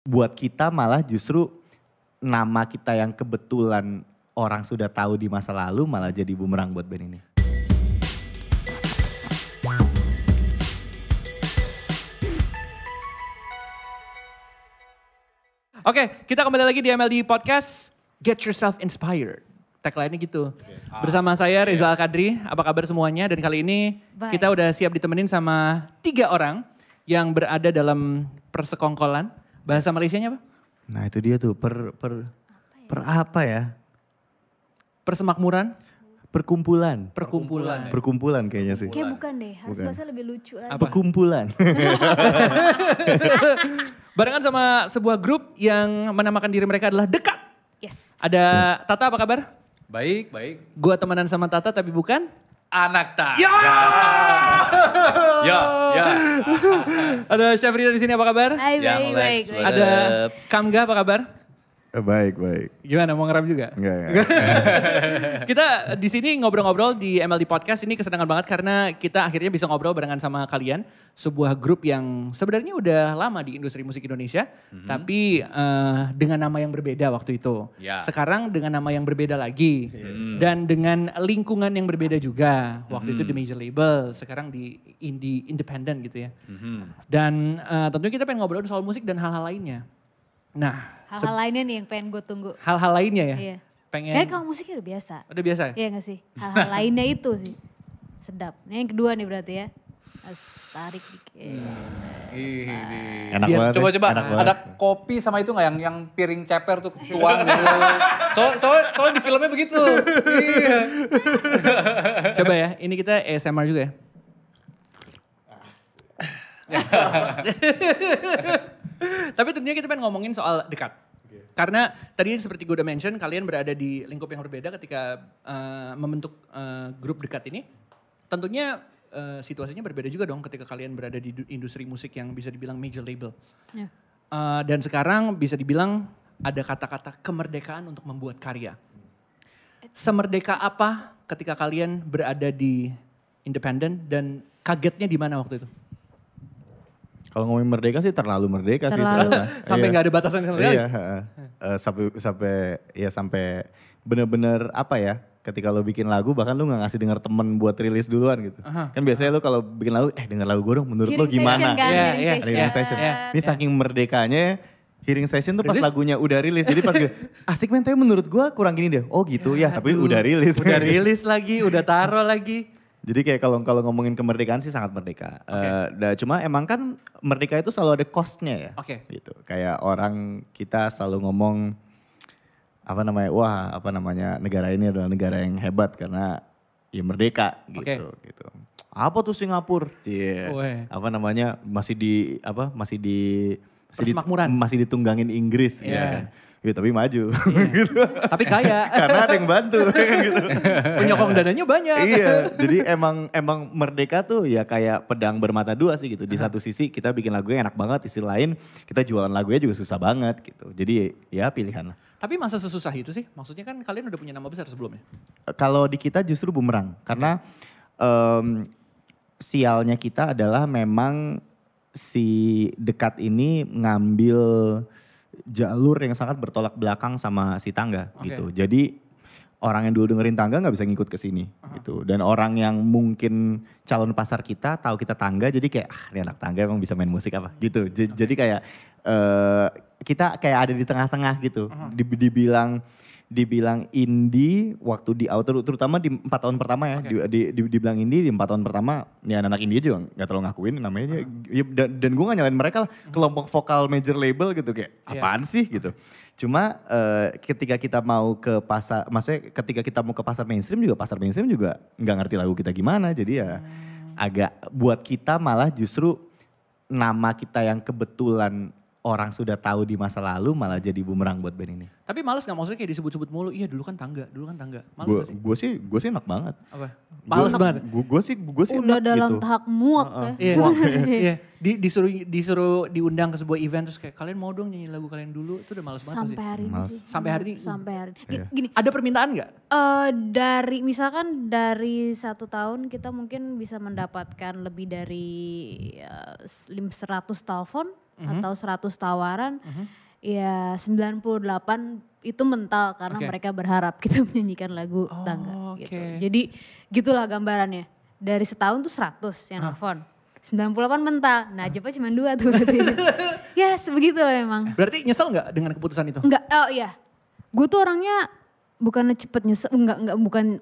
buat kita malah justru nama kita yang kebetulan orang sudah tahu di masa lalu malah jadi bumerang buat band ini. Oke, kita kembali lagi di MLD Podcast, Get Yourself Inspired. Tagline-nya gitu. Bersama saya Reza Al-Kadri, apa kabar semuanya? Dan kali ini kita udah siap ditemenin sama 3 orang yang berada dalam persekongkolan. Bahasa Malaysianya apa? Nah itu dia tuh, per apa ya? Persemakmuran? Perkumpulan. Perkumpulan Kayaknya sih. Kayak bukan deh, harus bahasa lebih lucu lagi. Apa? Perkumpulan. Barengan sama sebuah grup yang menamakan diri mereka adalah Dekat. Yes. Ada Tata, apa kabar? Baik. Gua temenan sama Tata tapi bukan? Anak tak. Ya! Ya. Ada Syafrina di sini, apa kabar? Hai, Yang baik. Lex, Ada Kamga, apa kabar? Baik. Gimana, mau ngerap juga? Enggak. Kita di sini ngobrol-ngobrol di MLD Podcast, ini kesenangan banget karena kita akhirnya bisa ngobrol barengan sama kalian. Sebuah grup yang sebenarnya udah lama di industri musik Indonesia, tapi dengan nama yang berbeda waktu itu. Ya. Sekarang dengan nama yang berbeda lagi, dan dengan lingkungan yang berbeda juga. Waktu itu di major label, sekarang di indie independent gitu ya. Dan tentunya kita pengen ngobrol soal musik dan hal-hal lainnya. Nah, Hal-hal lainnya nih yang pengen gue tunggu. hal-hal lainnya ya? Iya. Pengen. Kan kalau musiknya udah biasa. Udah biasa ya? Iya gak sih? Hal-hal lainnya itu sih. Sedap. Nah yang kedua nih berarti ya. Tarik dikit. Enak banget. Coba enak banget. ada kopi sama itu nggak yang piring ceper tuh tuang dulu. Soalnya di filmnya begitu. Iya. Coba ya, ini kita ASMR juga ya. Tapi tentunya kita pengen ngomongin soal Dekat. Karena tadi seperti gue udah mention, kalian berada di lingkup yang berbeda ketika membentuk grup Dekat ini. Tentunya situasinya berbeda juga dong ketika kalian berada di industri musik yang bisa dibilang major label. Ya. Dan sekarang bisa dibilang ada kata-kata kemerdekaan untuk membuat karya. Semerdeka apa ketika kalian berada di independen dan kagetnya di mana waktu itu? Kalau ngomongin merdeka sih terlalu merdeka sih Terlalu. ternyata. Sampai nggak ada batasan sama sekali? Iya, sampai bener-bener apa ya? Ketika lo bikin lagu bahkan lo gak ngasih denger temen buat rilis duluan gitu. Kan biasanya lo kalau bikin lagu, denger lagu gue dong menurut lo Hearing gimana? session kan, Iya, hearing iya, session. Hearing session. Ini saking merdekanya hearing session tuh pas Rilis? lagunya udah rilis. Jadi pas gue, asik men tapi menurut gue kurang gini deh. Oh gitu ya, tapi udah rilis. Udah rilis lagi, udah taruh lagi. Jadi kayak kalau ngomongin kemerdekaan sih sangat merdeka. Cuma emang kan merdeka itu selalu ada cost-nya ya. Oke. Gitu. Kayak orang kita selalu ngomong negara ini adalah negara yang hebat karena ya merdeka gitu. Gitu. Apa tuh Singapura? Weh. Masih ditunggangin Inggris gitu Iya. kan. Ya, tapi maju. Tapi kaya. Karena ada yang bantu kan gitu. Penyokong dananya banyak. Iya, jadi emang merdeka tuh ya kayak pedang bermata dua sih gitu. Di satu sisi kita bikin lagunya enak banget, di sisi lain kita jualan lagunya juga susah banget gitu. Jadi ya pilihan lah. Tapi masa sesusah itu sih? Maksudnya kan kalian udah punya nama besar sebelumnya. Kalau di kita justru bumerang, karena sialnya kita adalah memang si Dekat ini ngambil jalur yang sangat bertolak belakang sama si Tangga gitu. Jadi orang yang dulu dengerin Tangga nggak bisa ngikut ke sini gitu. Dan orang yang mungkin calon pasar kita tahu kita Tangga jadi kayak ini anak Tangga emang bisa main musik apa gitu. Jadi kayak kita kayak ada di tengah-tengah gitu. Dibilang indie waktu di outer terutama di 4 tahun pertama ya. Dibilang indie di 4 tahun pertama ya anak-anak indie juga gak terlalu ngakuin namanya. Dan gue gak nyalain mereka lah. Kelompok vokal major label gitu kayak apaan sih gitu. Cuma ketika kita mau ke pasar, maksudnya ketika kita mau ke pasar mainstream juga gak ngerti lagu kita gimana. Jadi ya agak buat kita malah justru nama kita yang kebetulan orang sudah tahu di masa lalu malah jadi bumerang buat band ini. Tapi males gak maksudnya kayak disebut-sebut mulu, iya dulu kan Tangga. Males gak sih? Gue sih enak banget. Apa? Males banget? Gue sih Udah enak dalam gitu. tahap muak ya. Iya. Disuruh diundang ke sebuah event terus kayak kalian mau dong nyanyi lagu kalian dulu, itu udah males banget Sampai sih. hari ini Males. sih. Sampai hari ini? Sampai hari ini. Iya. Gini, Ada permintaan gak? dari 1 tahun kita mungkin bisa mendapatkan lebih dari 100 telepon. atau 100 tawaran, ya 98 itu mental karena mereka berharap kita menyanyikan lagu tangga gitu. Jadi gitulah gambarannya. Dari setahun tuh 100 yang nelfon. 98 mental, Najib aja cuma 2 tuh berarti. Ya sebegitu lah memang. Berarti nyesel gak dengan keputusan itu? Enggak, oh iya. Gue tuh orangnya bukan cepet nyesel,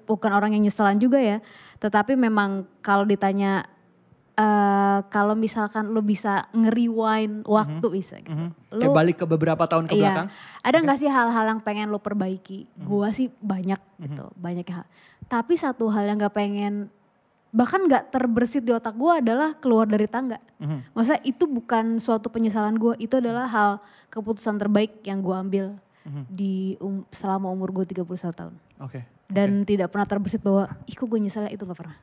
bukan orang yang nyeselan juga ya. Tetapi memang kalau ditanya, kalau misalkan lo bisa nge-rewind waktu bisa gitu. Kayak balik ke beberapa tahun ke belakang? Ada gak sih hal-hal yang pengen lo perbaiki? Gua sih banyak gitu, banyak hal. Tapi satu hal yang gak pengen, bahkan gak terbersit di otak gue adalah keluar dari tangga. Maksudnya itu bukan suatu penyesalan gue, itu adalah hal keputusan terbaik yang gue ambil selama umur gue 31 tahun. Dan tidak pernah terbersit bahwa, ih kok gue nyesalnya, itu gak pernah.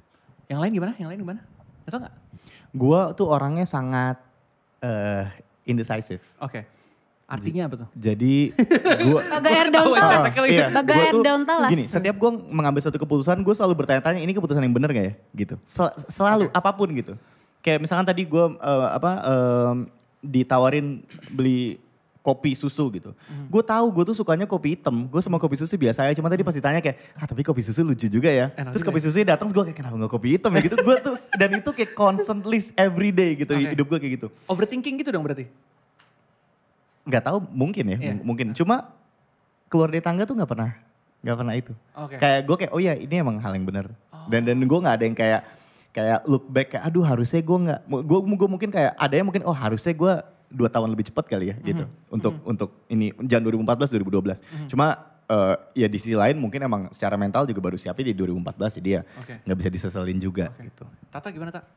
Yang lain gimana? Nyesel gak? Gue tuh orangnya sangat indecisive. Artinya apa tuh? Jadi gue Bagak air daun talas. Bagak air daun talas. Gini, setiap gue mengambil satu keputusan, gue selalu bertanya-tanya ini keputusan yang benar gak ya? Gitu. Selalu apapun gitu. Kayak misalkan tadi gue ditawarin beli kopi susu gitu. Gue tahu gue tuh sukanya kopi hitam. Gue sama kopi susu biasa aja. Cuma tadi pas ditanya kayak, tapi kopi susu lucu juga ya. Terus kopi susunya datang, gue kayak kenapa gak kopi hitam ya gitu. Gue tuh dan itu kayak constantly every day gitu hidup gue kayak gitu. Overthinking gitu dong berarti? Gak tahu mungkin ya, mungkin. Cuma keluar dari tangga tuh gak pernah itu. Kayak gue kayak, oh ya ini emang hal yang benar. Dan gue gak ada yang kayak look back kayak, aduh harusnya gue gak, gue mungkin kayak ada yang mungkin, oh harusnya gue 2 tahun lebih cepat kali ya gitu. Untuk ini, jangan 2014, 2012. Cuma ya di sisi lain mungkin emang secara mental juga baru siapnya di 2014, jadi ya gak bisa diseselin juga gitu. Tata gimana Tak?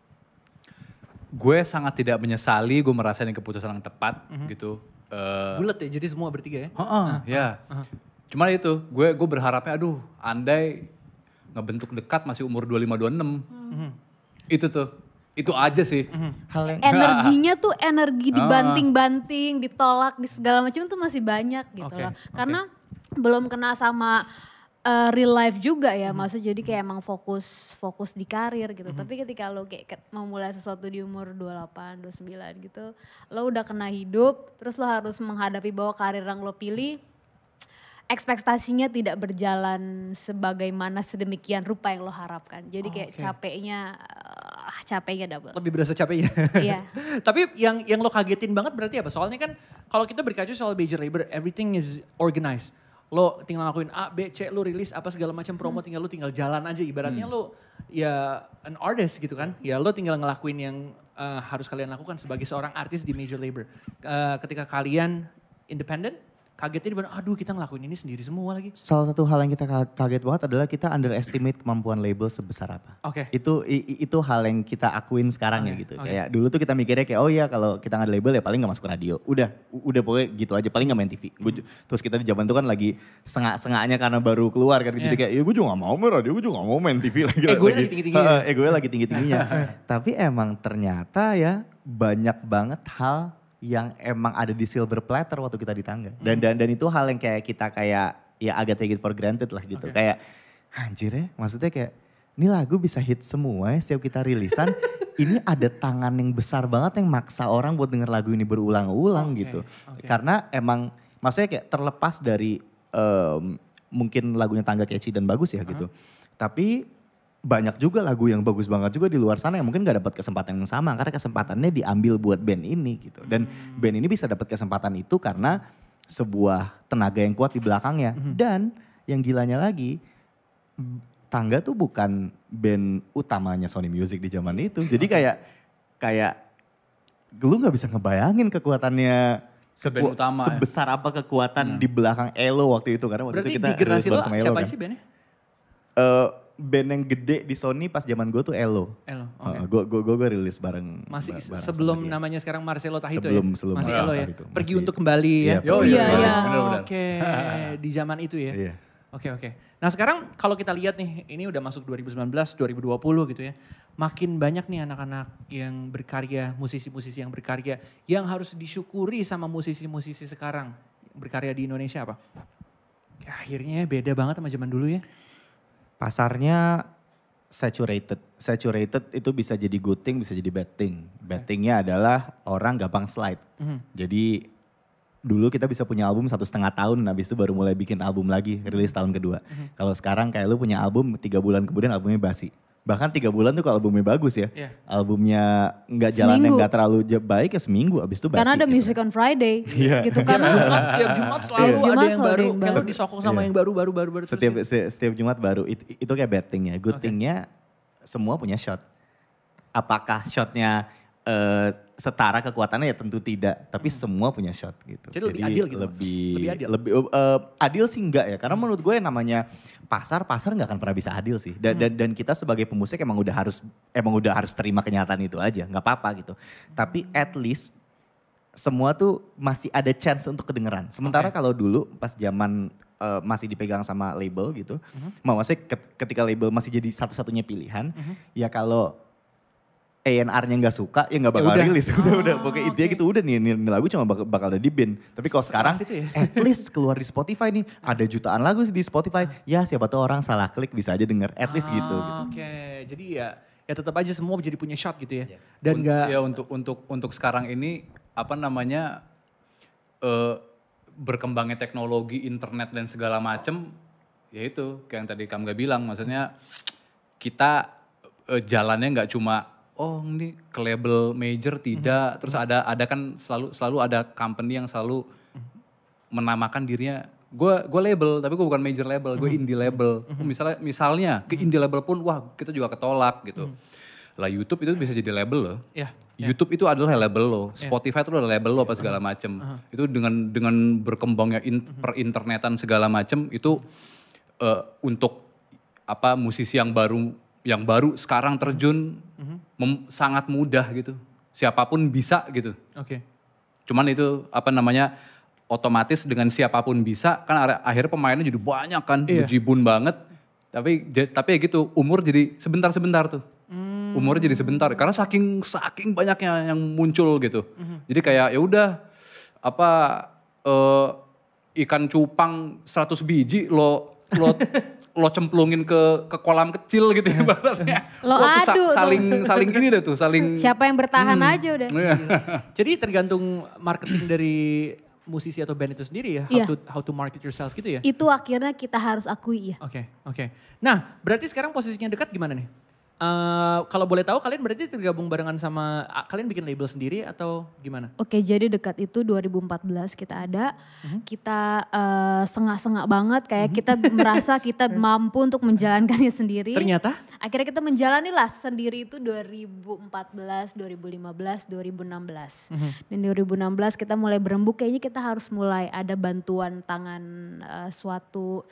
Gue sangat tidak menyesali, gue merasa ini keputusan yang tepat gitu. Bulat ya, jadi semua bertiga ya? Ya. Cuma itu, gue berharapnya aduh andai ngebentuk dekat masih umur 25-26. Itu tuh. Itu aja sih. Energinya tuh energi dibanting-banting, ditolak, di segala macam tuh masih banyak gitu loh. Karena belum kena sama real life juga ya, maksudnya jadi kayak emang fokus di karir gitu. Tapi ketika lo kayak mau mulai sesuatu di umur 28, 29 gitu, lo udah kena hidup, terus lo harus menghadapi bahwa karir yang lo pilih, ekspektasinya tidak berjalan sebagaimana sedemikian rupa yang lo harapkan. Jadi kayak capeknya double. Lebih berasa capeknya. Iya. Tapi yang lo kagetin banget berarti apa? Soalnya kan kalau kita berkaca soal major label, everything is organized. Lo tinggal ngelakuin A, B, C, lo rilis apa segala macam promo, tinggal jalan aja. Ibaratnya lo ya an artist gitu kan. Ya lo tinggal ngelakuin yang harus kalian lakukan sebagai seorang artis di major label. Ketika kalian independent, kagetnya di aduh kita ngelakuin ini sendiri semua lagi. Salah satu hal yang kita kaget banget adalah kita underestimate kemampuan label sebesar apa. Itu hal yang kita akuin sekarang ya gitu. Kayak dulu tuh kita mikirnya kayak oh iya kalau kita nggak ada label ya paling nggak masuk radio. Udah pokoknya gitu aja paling nggak main TV. Terus kita di zaman itu kan lagi sengak-sengaknya karena baru keluar kan. Jadi kayak ya gue juga gak mau main radio, gue juga gak mau main TV lagi. Egonya lagi tinggi-tingginya. Egonya lagi tinggi-tingginya. Tapi emang ternyata ya banyak banget hal yang emang ada di silver platter waktu kita di tangga. Dan itu hal yang kayak kita kayak ya agak take it for granted lah gitu. Kayak anjir ya maksudnya kayak ini lagu bisa hit semua ya setiap kita rilisan. Ini ada tangan yang besar banget yang maksa orang buat denger lagu ini berulang-ulang gitu. Karena emang maksudnya kayak terlepas dari mungkin lagunya tangga catchy dan bagus ya gitu. Tapi banyak juga lagu yang bagus banget juga di luar sana yang mungkin gak dapat kesempatan yang sama karena kesempatannya diambil buat band ini gitu. Dan band ini bisa dapat kesempatan itu karena sebuah tenaga yang kuat di belakangnya. Dan yang gilanya lagi, Tangga tuh bukan band utamanya Sony Music di zaman itu. Jadi kayak lu gak bisa ngebayangin kekuatannya sebesar apa kekuatan di belakang Elo waktu itu. Karena waktu berarti itu kita di generasi lo siapa kan. sih bandnya? Band yang gede di Sony pas zaman gue tuh Elo. Gue rilis bareng. Masih bareng sebelum namanya sekarang Marcelo Tahito sebelum masih Elo ya? Tahito. Pergi untuk kembali ya? Iya. Di zaman itu ya? Iya. Oke. Nah sekarang kalau kita lihat nih, ini udah masuk 2019, 2020 gitu ya. Makin banyak nih anak-anak yang berkarya, musisi-musisi yang berkarya. Yang harus disyukuri sama musisi-musisi sekarang. Berkarya di Indonesia apa? Akhirnya beda banget sama zaman dulu ya. Pasarnya Saturated itu bisa jadi good thing, bisa jadi bad thing. Bad thingnya adalah orang gampang slide. Jadi dulu kita bisa punya album 1,5 tahun, habis itu baru mulai bikin album lagi, rilis tahun kedua. Kalau sekarang kayak lu punya album 3 bulan kemudian albumnya basi. Bahkan 3 bulan tuh kalau albumnya bagus ya. Iya. Albumnya nggak jalan yang nggak terlalu baik ya seminggu, abis itu basi. Karena ada gitu. Music on Friday gitu kan. Tiap Jumat selalu ada yang baru. Kayak lo disokong sama yang baru. Setiap Jumat baru, itu kayak bad thing-nya. Good thing-nya semua punya shot. Apakah shotnya setara kekuatannya ya tentu tidak. Tapi semua punya shot gitu. Jadi lebih adil gitu? Lebih adil sih enggak ya. Karena menurut gue yang namanya pasar nggak akan pernah bisa adil sih. Dan kita sebagai pemusik emang udah harus terima kenyataan itu aja. Nggak apa-apa gitu. Tapi at least semua tuh masih ada chance untuk kedengeran. Sementara kalau dulu pas zaman masih dipegang sama label gitu. Maksudnya ketika label masih jadi satu-satunya pilihan. Ya kalau A&R-nya nggak suka ya nggak bakal rilis. Udah pokoknya intinya gitu udah nih lagu cuma bakal ada di bin. Tapi kalau sekarang at least keluar di Spotify nih. Ada jutaan lagu di Spotify. Ya siapa tuh orang salah klik bisa aja denger. At least gitu. Oke, jadi ya tetap aja semua jadi punya shot gitu ya. Dan nggak. Ya untuk sekarang ini apa namanya berkembangnya teknologi internet dan segala macem. Ya itu kayak yang tadi Kamga bilang, maksudnya kita jalannya nggak cuma ini ke label major tidak, terus ada kan selalu ada company yang selalu menamakan dirinya gue label tapi gue bukan major label, gue indie label. Misalnya ke indie label pun wah kita juga ketolak gitu. Lah YouTube itu bisa jadi label loh. YouTube itu adalah label lo, Spotify itu adalah label lo apa segala macem. Itu dengan berkembangnya perinternetan segala macem itu untuk musisi yang baru sekarang terjun sangat mudah gitu. Siapapun bisa gitu. Oke. Cuman itu otomatis dengan siapapun bisa kan akhirnya pemainnya jadi banyak kan, bejibun banget. Tapi ya gitu, umur jadi sebentar-sebentar tuh. Umurnya jadi sebentar karena saking banyaknya yang muncul gitu. Jadi kayak ya udah ikan cupang 100 biji lo cemplungin ke kolam kecil gitu ya baratnya. Lo adu saling ini deh tuh, saling. Siapa yang bertahan aja udah. Jadi tergantung marketing dari musisi atau band itu sendiri ya, how to market yourself gitu ya. Itu akhirnya kita harus akui ya. Oke. Nah, berarti sekarang posisinya Dekat gimana nih? Kalau boleh tahu kalian berarti tergabung barengan sama, kalian bikin label sendiri atau gimana? Oke, jadi Dekat itu 2014 kita ada. Kita sengak-sengak banget kayak kita merasa kita mampu untuk menjalankannya sendiri. Ternyata? Akhirnya kita menjalani lah sendiri itu 2014, 2015, 2016. Dan 2016 kita mulai berembuk kayaknya kita harus mulai ada bantuan tangan suatu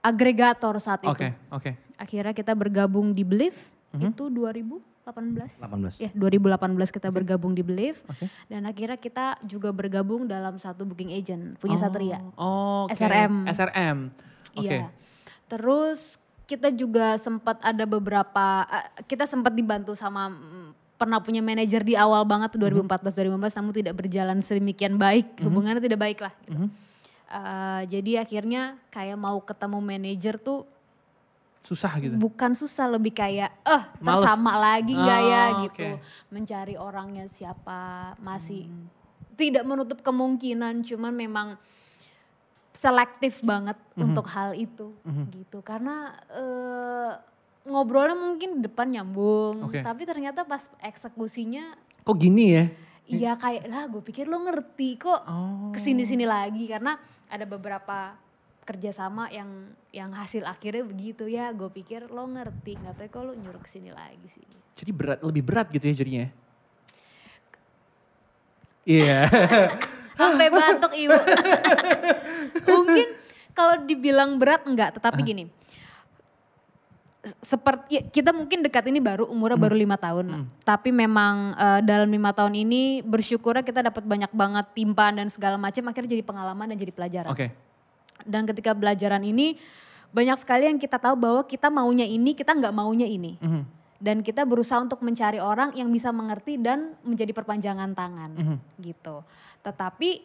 agregator saat itu. Oke. Akhirnya kita bergabung di Believe itu 2018. 18. Ya, 2018 kita bergabung di Believe. Dan akhirnya kita juga bergabung dalam satu booking agent punya Satria. SRM. Iya. Terus kita juga sempat ada beberapa kita sempat dibantu sama pernah punya manajer di awal banget 2014-2015 namun tidak berjalan sedemikian baik. Hubungannya tidak baik lah gitu. Jadi akhirnya kayak mau ketemu manajer tuh susah gitu? Bukan susah, lebih kayak tersama lagi gak ya gitu. Mencari orangnya siapa, masih tidak menutup kemungkinan cuman memang selektif banget untuk hal itu gitu. Karena ngobrolnya mungkin depan nyambung tapi ternyata pas eksekusinya. Kok gini ya? Iya kayak gue pikir lo ngerti kok kesini-sini lagi karena ada beberapa kerjasama yang hasil akhirnya begitu ya. Gue pikir lo ngerti, nggak tahu kok lo nyuruh kesini lagi sih. Jadi lebih berat gitu ya jadinya? Iya. Sampai batuk ibu. Mungkin kalau dibilang berat enggak, tetapi gini. Seperti kita mungkin Dekat ini umurnya baru 5 tahun. Tapi memang dalam 5 tahun ini bersyukurnya kita dapat banyak banget timpaan dan segala macam akhirnya jadi pengalaman dan jadi pelajaran. Dan ketika pelajaran ini banyak sekali yang kita tahu bahwa kita maunya ini, kita nggak maunya ini. Dan kita berusaha untuk mencari orang yang bisa mengerti dan menjadi perpanjangan tangan gitu. Tetapi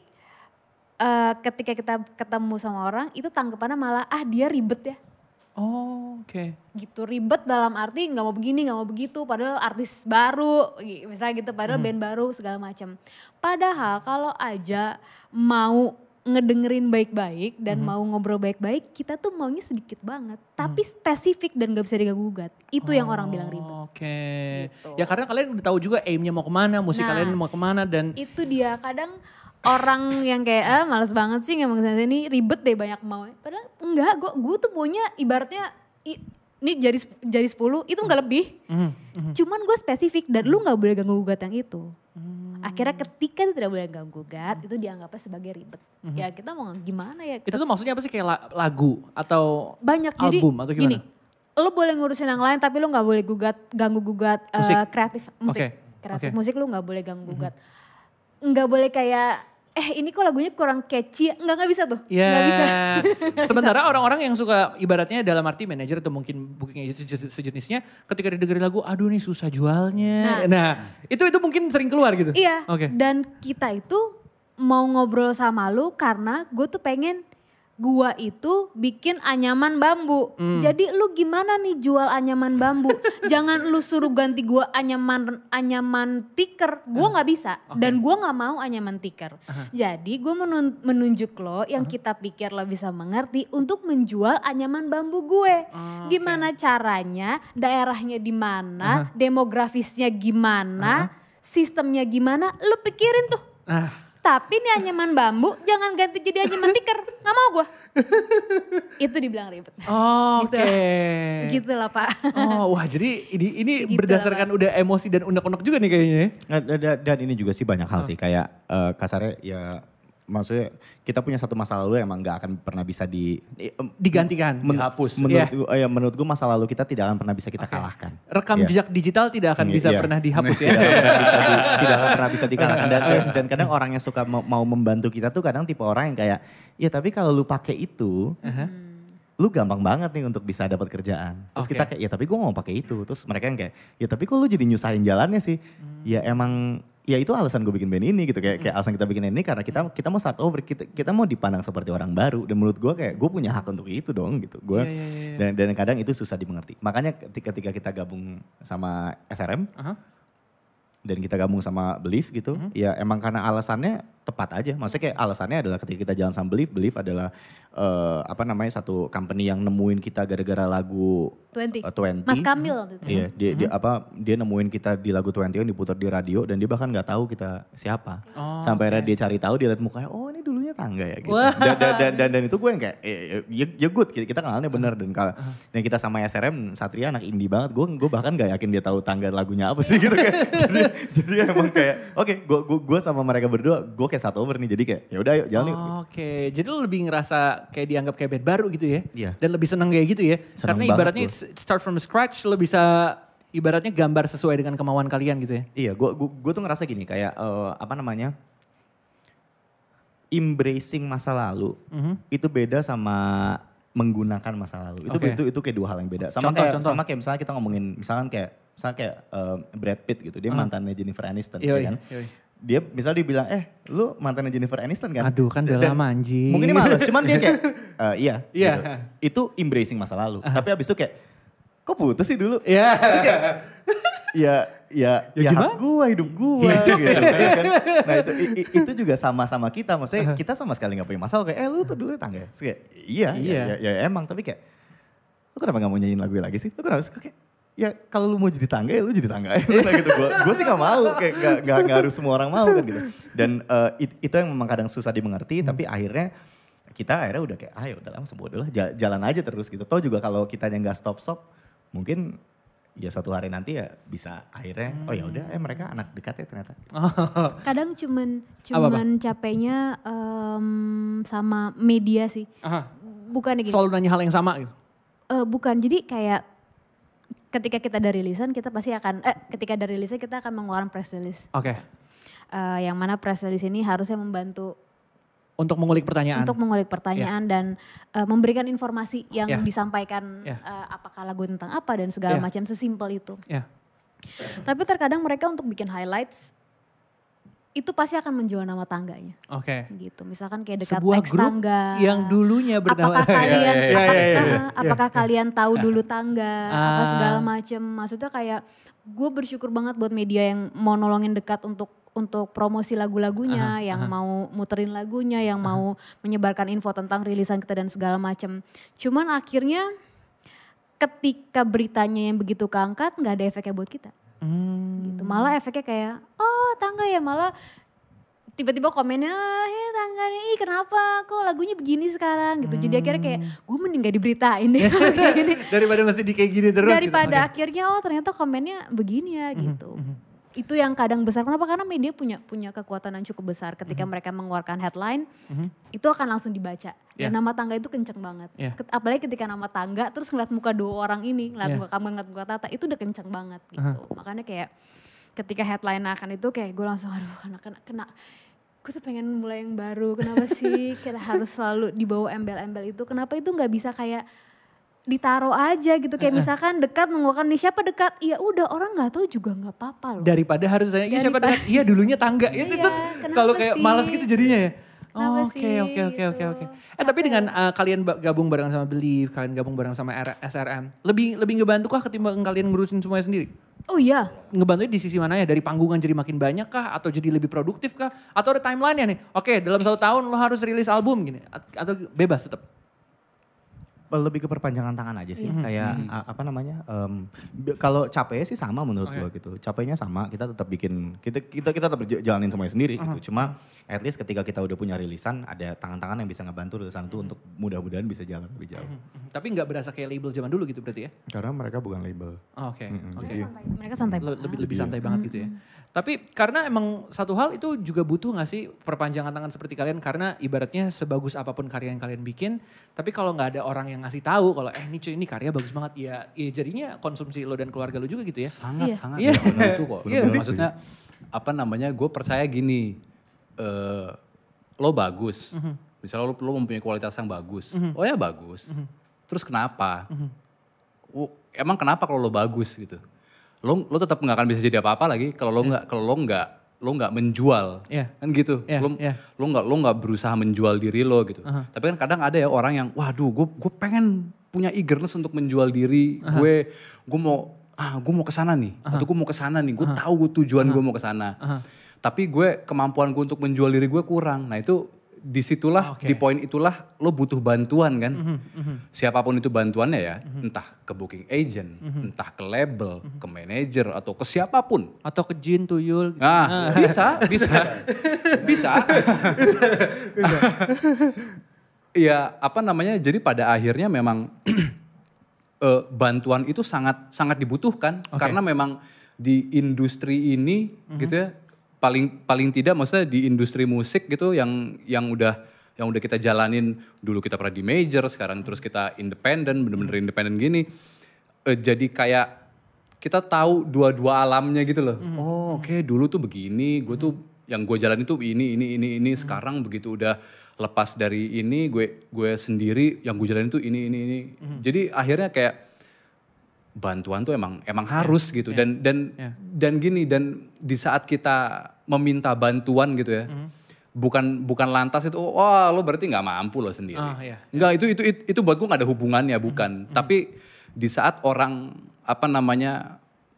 ketika kita ketemu sama orang itu tanggapannya malah dia ribet ya. Oke. Gitu ribet dalam arti nggak mau begini, nggak mau begitu, padahal artis baru, misalnya gitu, padahal band baru segala macam. Padahal kalau aja mau ngedengerin baik-baik dan mau ngobrol baik-baik, kita tuh maunya sedikit banget, tapi spesifik dan gak bisa diganggu-gugat. Itu yang orang bilang ribet. Oke. Gitu. Ya karena kalian udah tahu juga aimnya mau kemana, musik Nah, kalian mau kemana dan Itu dia, kadang orang yang kayak males banget sih ngomong sana sini, ribet deh banyak mau. Padahal enggak, gue tuh maunya ibaratnya ini jari 10 itu enggak lebih. Cuman gue spesifik dan lu gak boleh ganggu gugat yang itu. Akhirnya ketika itu tidak boleh ganggu gugat, itu dianggapnya sebagai ribet. Ya kita mau gimana ya. itu tuh maksudnya apa sih, kayak lagu atau Banyak, album atau gimana? gini, lu boleh ngurusin yang lain tapi lu gak boleh ganggu gugat Musik? kreatif musik. Oke, Kreatif oke. musik lu gak boleh ganggu gugat. Nggak boleh kayak ini kok lagunya kurang catchy, nggak bisa tuh, Ya, nggak bisa. sementara orang-orang yang suka ibaratnya dalam arti manajer atau mungkin booking sejenisnya ketika didengerin lagu, aduh nih susah jualnya. Nah, itu mungkin sering keluar gitu? Iya, Oke. dan kita itu mau ngobrol sama lu karena gue tuh pengen gua itu bikin anyaman bambu. Jadi lu gimana nih jual anyaman bambu? Jangan lu suruh ganti gua anyaman tikar. Gua nggak bisa dan gua nggak mau anyaman tikar. Jadi gua menunjuk lo yang kita pikir lo bisa mengerti untuk menjual anyaman bambu gue. Gimana caranya? Daerahnya di mana? Demografisnya gimana? Sistemnya gimana? Lu pikirin tuh. Tapi nih anyaman bambu jangan ganti jadi anyaman tikar. Gak mau gue. Itu dibilang ribet. Oke. Gitu lah Pak. Oh, wah jadi ini Gitu berdasarkan udah emosi dan unek-unek juga nih kayaknya ya. Nah, dan ini juga sih banyak hal sih kayak kasarnya ya maksudnya kita punya satu masa lalu yang emang gak akan pernah bisa Digantikan, dihapus. Menurut gue masa lalu kita tidak akan pernah bisa kita kalahkan. Rekam Iya. jejak digital tidak akan bisa Iya. pernah dihapus ya. Tidak akan pernah bisa dikalahkan dan kadang orang yang suka mau membantu kita tuh kadang tipe orang yang kayak ya tapi kalau lu pakai itu lu gampang banget nih untuk bisa dapat kerjaan. Terus kita kayak ya tapi gue mau pakai itu. Terus mereka yang kayak ya tapi kok lu jadi nyusahin jalannya sih. Ya emang ya itu alasan gue bikin band ini gitu kayak alasan kita bikin ini karena kita mau start over, kita mau dipandang seperti orang baru dan menurut gue kayak gue punya hak untuk itu dong gitu. Gue dan kadang itu susah dimengerti. Makanya ketika kita gabung sama SRM dan kita gabung sama Believe gitu, ya emang karena alasannya tepat aja. Maksudnya kayak alasannya adalah ketika kita jalan sama Believe adalah satu company yang nemuin kita gara-gara lagu 20. 20. Mas Kamil waktu itu. Iya, dia nemuin kita di lagu 20 yang diputar di radio dan dia bahkan nggak tahu kita siapa. Sampai akhirnya dia cari tahu, dia lihat mukanya, oh ini dulunya Tangga ya gitu. Dan itu gue yang kayak ya good, kita kenalnya bener dan kita sama SRM Satria anak indie banget. Gue bahkan gak yakin dia tahu Tangga lagunya apa sih gitu kayak. jadi emang kayak oke, gue sama mereka berdua gue kayak start over nih. Jadi kayak ya udah ayo jalan yuk. Oke, jadi lo lebih ngerasa kayak dianggap kayak band baru gitu ya? Iya. Dan lebih seneng kayak gitu ya? Seneng Karena banget ibaratnya start from scratch lo bisa ibaratnya gambar sesuai dengan kemauan kalian gitu ya? Iya, gue tuh ngerasa gini kayak embracing masa lalu itu beda sama menggunakan masa lalu. Itu kayak dua hal yang beda. Sama kayak misalnya kita ngomongin misalnya kayak Brad Pitt gitu, dia mantannya Jennifer Aniston ya kan. Dia misalnya dia bilang, lu mantannya Jennifer Aniston kan? Aduh kan udah lama anjing. Mungkin dia males, cuman dia kayak, iya. Iya. Gitu. Itu embracing masa lalu. Tapi abis itu kayak, kok putus sih dulu? Iya. Ya hak gua, hidup gua gitu. Ya kan? Nah itu juga sama kita, maksudnya kita sama sekali gak punya masalah. Kayak, lu tuh dulu tangga. Terus kayak, iya emang. Tapi kayak, lu kenapa gak mau nyanyiin lagu lagi sih? Lu kenapa kayak, ya kalau lu mau jadi tangga ya lu jadi tangga ya gitu. Gue sih gak mau, kayak gak harus semua orang mau kan gitu. Dan itu yang memang kadang susah dimengerti, tapi akhirnya kita udah kayak ya udah lama sebodoh lah, jalan aja terus gitu. Toh juga kalau kitanya gak stop, mungkin ya suatu hari nanti ya bisa akhirnya oh ya udah mereka anak dekat ya ternyata. Kadang cuman capeknya sama media sih. Bukan gini. Selalu nanya hal yang sama gitu? Bukan, jadi kayak ketika kita ada rilisan kita pasti akan kita akan mengeluarkan press release. Oke. Yang mana press release ini harusnya membantu untuk mengulik pertanyaan. Dan memberikan informasi yang disampaikan apakah lagu tentang apa dan segala macam, sesimpel itu. Tapi terkadang mereka untuk bikin highlights itu pasti akan menjual nama tangganya. Oke. Gitu. Misalkan kayak dekat Sebuah teks grup tangga. yang dulunya bernama Apakah kalian tahu dulu tangga, apa segala macem. Maksudnya kayak gue bersyukur banget buat media yang mau nolongin dekat untuk promosi lagu-lagunya, yang mau muterin lagunya, yang mau menyebarkan info tentang rilisan kita dan segala macem. Cuman akhirnya ketika beritanya yang begitu keangkat nggak ada efeknya buat kita. Gitu. Malah efeknya kayak, oh tangga ya, malah tiba-tiba komennya, tangga nih kenapa kok lagunya begini sekarang gitu. Jadi akhirnya kayak gue mending gak diberitain deh. Daripada masih di kayak gini terus. Daripada gitu. akhirnya ternyata komennya begini ya gitu. Itu yang kadang besar. Kenapa? Karena media punya kekuatan yang cukup besar. Ketika mereka mengeluarkan headline, itu akan langsung dibaca. Dan nama tangga itu kenceng banget. Apalagi ketika nama tangga, terus ngeliat muka 2 orang ini, ngeliat muka kamu, ngeliat muka Tata, itu udah kenceng banget gitu. Makanya kayak ketika headline akan itu kayak gue langsung aduh kena. Gue tuh pengen mulai yang baru, kenapa sih kita harus selalu dibawa embel-embel itu. Kenapa itu gak bisa kayak ditaruh aja gitu, kayak misalkan dekat mengeluarkan nih siapa dekat, ya udah orang nggak tahu juga nggak apa-apa loh. Daripada harus saya siapa dekat, iya dulunya tangga, itu tuh selalu kayak malas gitu jadinya ya. Oke. Tapi dengan kalian gabung bareng sama Believe, kalian gabung bareng sama SRM, lebih ngebantu kah ketimbang kalian ngurusin semuanya sendiri? Oh iya. Ngebantunya di sisi mana ya? Dari panggungan jadi makin banyak kah? Atau jadi lebih produktif kah? Atau ada timeline-nya nih? Oke, dalam 1 tahun lo harus rilis album gini, atau bebas tetap? Lebih ke perpanjangan tangan aja sih, kayak kalau capeknya sih sama menurut gue gitu, capeknya sama, kita tetap bikin, kita tetap jalanin semuanya sendiri gitu, cuma at least ketika kita udah punya rilisan, ada tangan-tangan yang bisa ngebantu rilisan itu untuk mudah-mudahan bisa jalan lebih jauh. Tapi nggak berasa kayak label zaman dulu gitu berarti ya? Karena mereka bukan label. Oke. Mereka santai. Lebih santai banget gitu ya. Tapi karena emang satu hal itu juga butuh gak sih perpanjangan tangan seperti kalian, karena ibaratnya sebagus apapun karya yang kalian bikin, tapi kalau nggak ada orang yang ngasih tahu kalau ini cuy ini karya bagus banget, ya jadinya konsumsi lo dan keluarga lo juga gitu ya. Sangat. Iya. Itu kok. Maksudnya gue percaya gini, lo bagus, misalnya lo mempunyai kualitas yang bagus, oh ya bagus, terus kenapa? Emang kenapa kalau lo bagus gitu? Lo tetap nggak akan bisa jadi apa-apa lagi kalau lo nggak menjual, kan gitu. Lo nggak berusaha menjual diri lo gitu. Tapi kan kadang ada ya orang yang, waduh, gue pengen punya eagerness untuk menjual diri. Gue mau kesana nih, atau gue mau kesana nih. Gue tahu tujuan gue mau kesana. Tapi kemampuan gue untuk menjual diri gue kurang. Nah itu disitulah, di poin itulah lo butuh bantuan kan. Siapapun itu bantuannya ya, entah ke booking agent, entah ke label, ke manajer, atau ke siapapun. Atau ke jin, tuyul. Nah, bisa. Ya jadi pada akhirnya memang bantuan itu sangat dibutuhkan. Karena memang di industri ini gitu ya, paling tidak maksudnya di industri musik gitu yang udah kita jalanin, dulu kita pernah di major, sekarang terus kita independen, bener-bener independen gini. Jadi kayak kita tahu dua alamnya gitu loh. Oke, dulu tuh begini, gue tuh yang gue jalan itu ini. Sekarang begitu udah lepas dari ini, gue sendiri yang gue jalan itu ini. Jadi akhirnya kayak bantuan tuh emang harus gitu. Dan gini, dan di saat kita meminta bantuan gitu ya, bukan lantas itu, wah lo berarti nggak mampu lo sendiri. Enggak, itu buat gue nggak ada hubungannya, bukan. Tapi di saat orang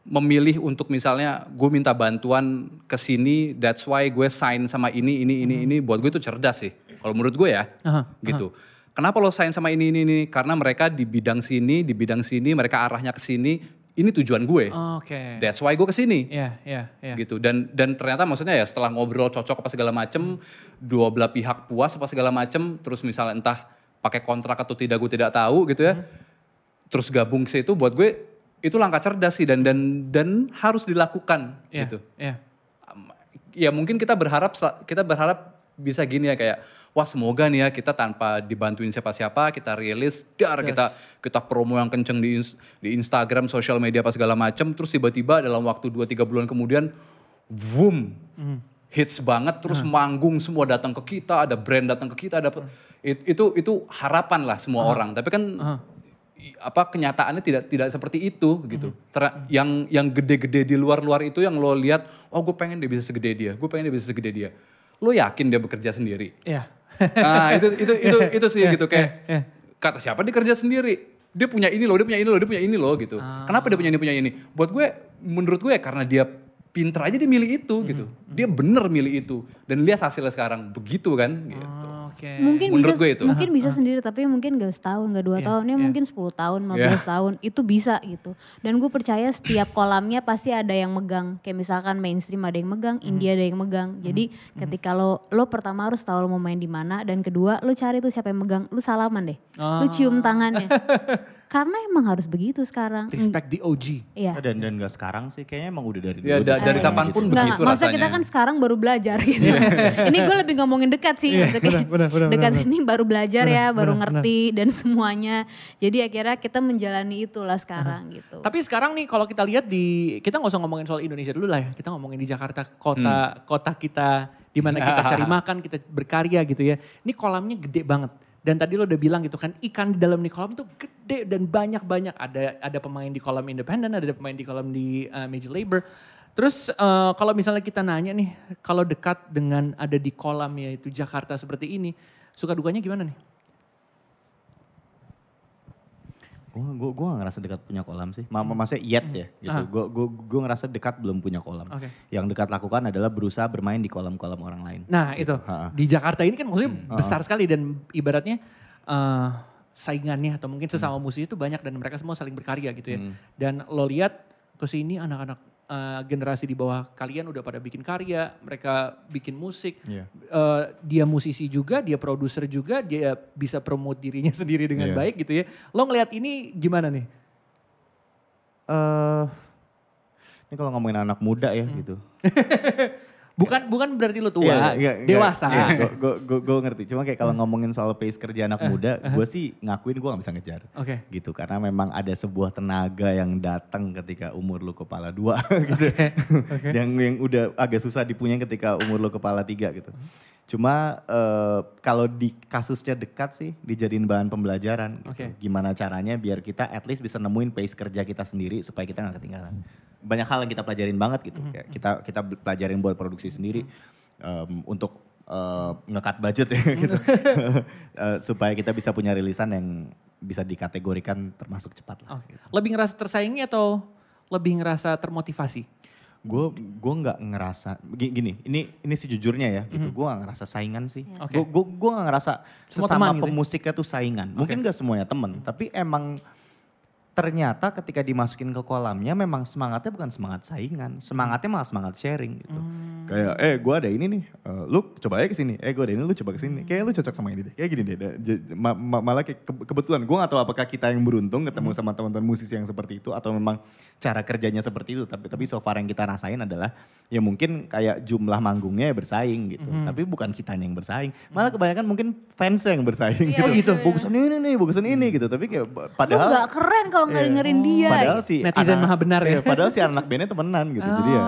memilih untuk misalnya gue minta bantuan ke sini, that's why gue sign sama ini, buat gue itu cerdas sih. Kalau menurut gue ya, gitu. Kenapa lo sign sama ini? Karena mereka di bidang sini, mereka arahnya ke sini. Ini tujuan gue. That's why gue kesini. Gitu. Dan ternyata maksudnya ya setelah ngobrol cocok apa segala macem, dua belah pihak puas apa segala macem, terus misalnya entah pakai kontrak atau tidak gue tidak tahu gitu ya. Terus gabung ke situ, buat gue itu langkah cerdas sih dan harus dilakukan gitu. Ya mungkin kita berharap bisa gini ya, kayak wah semoga nih ya kita tanpa dibantuin siapa-siapa kita rilis, kita promo yang kenceng di Instagram, sosial media apa segala macam, terus tiba-tiba dalam waktu 2-3 bulan kemudian boom, hits banget, terus manggung, semua datang ke kita, ada brand datang ke kita, itu harapan lah semua orang. Tapi kan kenyataannya tidak seperti itu gitu. Yang gede-gede di luar itu yang lo lihat, oh gue pengen dia bisa segede dia, gue pengen dia bisa segede dia. Lo yakin dia bekerja sendiri? Iya. Nah itu sih gitu kayak kata siapa dia kerja sendiri? Dia punya ini loh, dia punya ini loh gitu. Kenapa dia punya ini? Buat gue, menurut gue karena dia pinter aja dia milih itu gitu. Dia bener milih itu dan lihat hasilnya sekarang begitu kan gitu. Okay. Mungkin bisa sendiri tapi mungkin gak setahun, gak 2 tahun, mungkin 10 tahun, 15 tahun itu bisa gitu. Dan gue percaya setiap kolamnya pasti ada yang megang. Kayak misalkan mainstream ada yang megang, India ada yang megang. Jadi ketika lo pertama harus tahu lo mau main di mana dan kedua lo cari tuh siapa yang megang, lo salaman deh. Lo cium tangannya. Karena emang harus begitu sekarang. Respect the OG. Iya. Dan gak sekarang sih, kayaknya emang udah dari dulu. Ya dari kapanpun begitu rasanya. Maksudnya kita kan sekarang baru belajar gitu. Ini gue lebih ngomongin dekat sih. Dekat ini baru belajar baru ngerti dan semuanya. Jadi akhirnya kita menjalani itulah sekarang gitu. Tapi sekarang nih kalau kita lihat kita gak usah ngomongin soal Indonesia dulu lah ya. Kita ngomongin di Jakarta, kota kita di mana kita cari makan, kita berkarya gitu ya. Ini kolamnya gede banget. Dan tadi lo udah bilang gitu kan, ikan di dalam di kolam tuh gede dan banyak-banyak. Ada pemain di kolam independen, ada pemain di kolam di Major Labor. Terus kalau misalnya kita nanya nih, kalau dekat dengan ada di kolam yaitu Jakarta seperti ini, suka dukanya gimana nih? Gue gak ngerasa dekat punya kolam sih. Maksudnya yet ya gitu. Gue ngerasa dekat belum punya kolam. Okay. Yang dekat lakukan adalah berusaha bermain di kolam-kolam orang lain. Nah gitu. Itu, di Jakarta ini kan maksudnya besar sekali dan ibaratnya saingannya atau mungkin sesama musisi itu banyak dan mereka semua saling berkarya gitu ya. Dan lo lihat kesini anak-anak generasi di bawah kalian udah pada bikin karya, mereka bikin musik. Dia musisi juga, dia produser juga, dia bisa promote dirinya sendiri dengan baik gitu ya. Lo ngelihat ini gimana nih? Ini kalau ngomongin anak muda ya gitu. Bukan berarti lo tua, dewasa. Gue ngerti, cuma kayak kalau ngomongin soal pace kerja anak muda, gue sih ngakuin gue gak bisa ngejar. Gitu, karena memang ada sebuah tenaga yang datang ketika umur lu kepala 2 gitu. Yang udah agak susah dipunya ketika umur lu kepala 3 gitu. Cuma kalau di kasusnya dekat sih dijadiin bahan pembelajaran gitu. Gimana caranya biar kita at least bisa nemuin pace kerja kita sendiri supaya kita gak ketinggalan. Banyak hal yang kita pelajarin banget gitu. Kayak kita pelajarin buat produksi sendiri untuk nge-cut budget ya gitu. Supaya kita bisa punya rilisan yang bisa dikategorikan termasuk cepat lah. Gitu. Lebih ngerasa tersaingi atau lebih ngerasa termotivasi? Gue nggak ngerasa gini. Ini sejujurnya ya gitu. Gue nggak ngerasa saingan sih. Gue nggak ngerasa sesama pemusiknya tuh saingan. Mungkin nggak semuanya temen, tapi emang ternyata ketika dimasukin ke kolamnya memang semangatnya bukan semangat saingan, semangatnya malah semangat sharing gitu. Kayak gue ada ini nih, lu coba aja kesini, gue ada ini lu coba kesini, kayak lu cocok sama ini deh, kayak gini deh. Malah kayak kebetulan gue gak tahu apakah kita yang beruntung ketemu sama teman-teman musisi yang seperti itu atau memang cara kerjanya seperti itu. Tapi so far yang kita rasain adalah ya mungkin kayak jumlah manggungnya bersaing gitu, tapi bukan kitanya yang bersaing. Malah kebanyakan mungkin fansnya yang bersaing gitu. Bagusan ini gitu, tapi kayak padahal. Lu gak keren kalau gak dengerin dia. Padahal si netizen maha benar ya. Padahal si anak bandnya temenan gitu. Jadi ya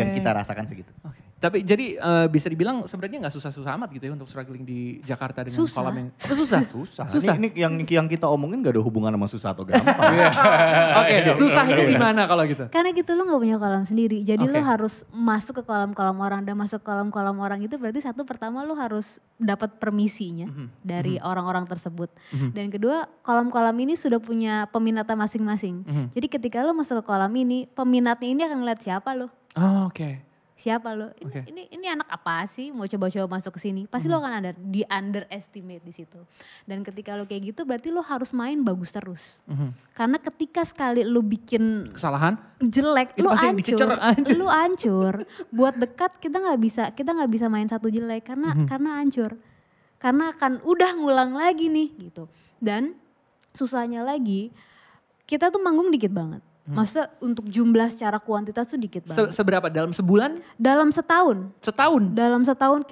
yang kita rasakan segitu. Tapi jadi bisa dibilang sebenarnya gak susah-susah amat gitu ya untuk struggling di Jakarta dengan kolam yang susah. Ini yang kita omongin gak ada hubungan sama susah atau gampang. Susah itu di mana kalau gitu? Karena gitu lo gak punya kolam sendiri. Jadi lo harus masuk ke kolam-kolam orang dan masuk ke kolam-kolam orang itu berarti satu pertama lo harus dapat permisinya dari orang-orang tersebut. Dan kedua kolam-kolam ini sudah punya peminatnya masing-masing. Jadi ketika lo masuk ke kolam ini, peminatnya ini akan ngeliat siapa lo. Siapa lo? Ini anak apa sih mau coba-coba masuk ke sini? Pasti lo akan ada di underestimate di situ. Dan ketika lo kayak gitu berarti lo harus main bagus terus. Karena ketika sekali lo bikin kesalahan jelek, lo hancur. Buat dekat kita nggak bisa main satu jelek karena hancur. Karena akan udah ngulang lagi nih gitu. Dan susahnya lagi kita tuh manggung dikit banget. Maksudnya untuk jumlah secara kuantitas tuh dikit banget. Seberapa? Dalam sebulan? Dalam setahun. Dalam setahun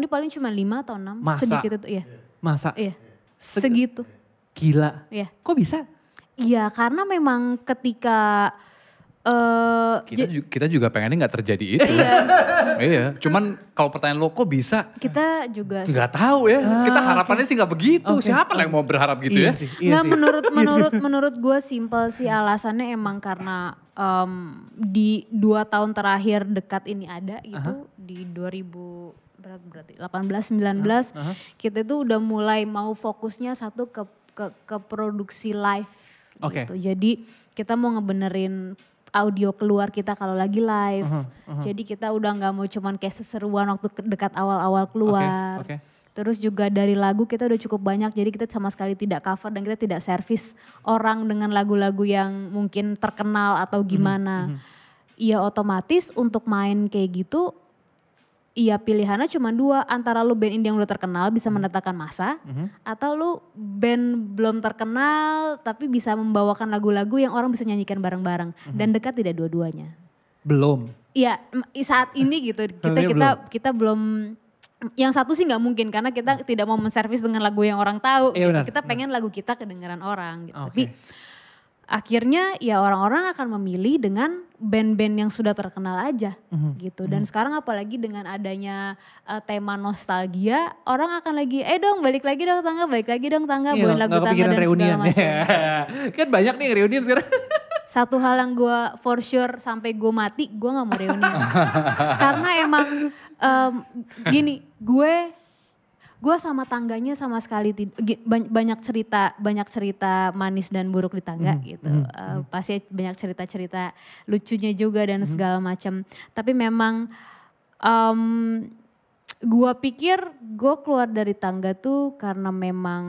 ini paling cuma 5 atau 6. Masa? Sedikit itu iya. Masa? Iya. Segitu. Gila. Iya. Kok bisa? Iya karena memang ketika Kita juga pengennya nggak terjadi itu. Iya. Cuman kalau pertanyaan lo kok bisa? Kita juga Nggak tahu ya. Kita harapannya sih nggak begitu. Siapa yang mau berharap gitu ya? Nggak, menurut gue simpel sih alasannya emang karena di 2 tahun terakhir dekat ini ada gitu di 2018 19 kita itu udah mulai mau fokusnya satu ke produksi live gitu. Jadi kita mau ngebenerin audio keluar kita kalau lagi live. Jadi kita udah nggak mau cuman kayak seseruan waktu dekat awal-awal keluar. Terus juga dari lagu kita udah cukup banyak, jadi kita sama sekali tidak cover dan kita tidak servis orang dengan lagu-lagu yang mungkin terkenal atau gimana. Iya otomatis untuk main kayak gitu, iya pilihannya cuma 2, antara lu band indie yang udah terkenal bisa mendatangkan massa, atau lu band belum terkenal tapi bisa membawakan lagu-lagu yang orang bisa nyanyikan bareng-bareng. Dan dekat tidak dua-duanya. Belum. Iya saat ini gitu, kita belum. Yang satu sih nggak mungkin karena kita tidak mau menservis dengan lagu yang orang tahu. Gitu. Kita pengen lagu kita kedengeran orang. Gitu. Tapi akhirnya ya orang-orang akan memilih dengan band-band yang sudah terkenal aja gitu. Dan sekarang apalagi dengan adanya tema nostalgia, orang akan lagi, balik lagi dong tangga, buat lagu tangga dan segala macam. Kan banyak nih reunian sekarang. Satu hal yang gue for sure sampai gue mati, gue gak mau reunian. Karena emang gini, gue sama tangganya sama sekali banyak cerita manis dan buruk di tangga gitu. Pasti banyak cerita-cerita lucunya juga dan segala macam. Tapi memang gue pikir gue keluar dari tangga tuh karena memang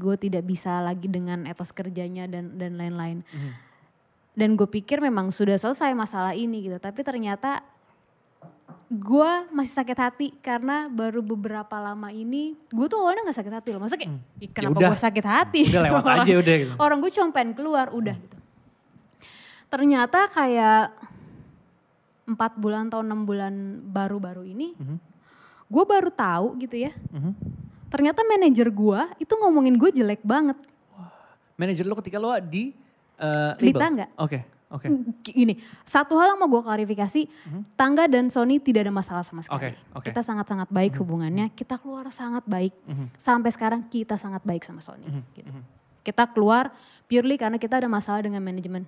gue tidak bisa lagi dengan etos kerjanya dan lain-lain. Dan gue pikir memang sudah selesai masalah ini gitu. Tapi ternyata gue masih sakit hati karena baru beberapa lama ini gue tuh awalnya gak sakit hati loh. Maksudnya kayak kenapa gue sakit hati? Udah lewat aja udah gitu. Orang gue cuma pengen keluar udah gitu. Ternyata kayak 4 bulan atau 6 bulan baru-baru ini gue baru tahu gitu ya. Ternyata manajer gue itu ngomongin gue jelek banget. Manajer lo ketika lo di Tangga. Oke. Gini, satu hal yang mau gue klarifikasi, Tangga dan Sony tidak ada masalah sama sekali. Kita sangat-sangat baik hubungannya, kita keluar sangat baik. Sampai sekarang kita sangat baik sama Sony. Gitu. Kita keluar purely karena kita ada masalah dengan manajemen.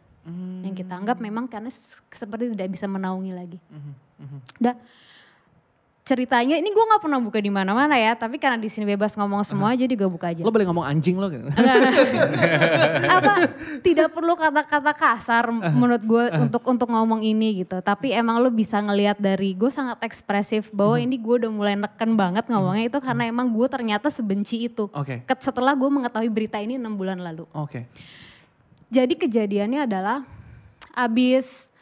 Yang kita anggap memang karena seperti tidak bisa menaungi lagi. Udah. Ceritanya ini gue gak pernah buka di mana-mana ya, tapi karena di sini bebas ngomong semua jadi gue buka aja. Lo boleh ngomong anjing lo gitu. Tidak perlu kata-kata kasar menurut gue untuk ngomong ini gitu. Tapi emang lo bisa ngelihat dari gue sangat ekspresif bahwa ini gue udah mulai neken banget ngomongnya itu karena emang gue ternyata sebenci itu. Setelah gue mengetahui berita ini 6 bulan lalu. Jadi kejadiannya adalah abis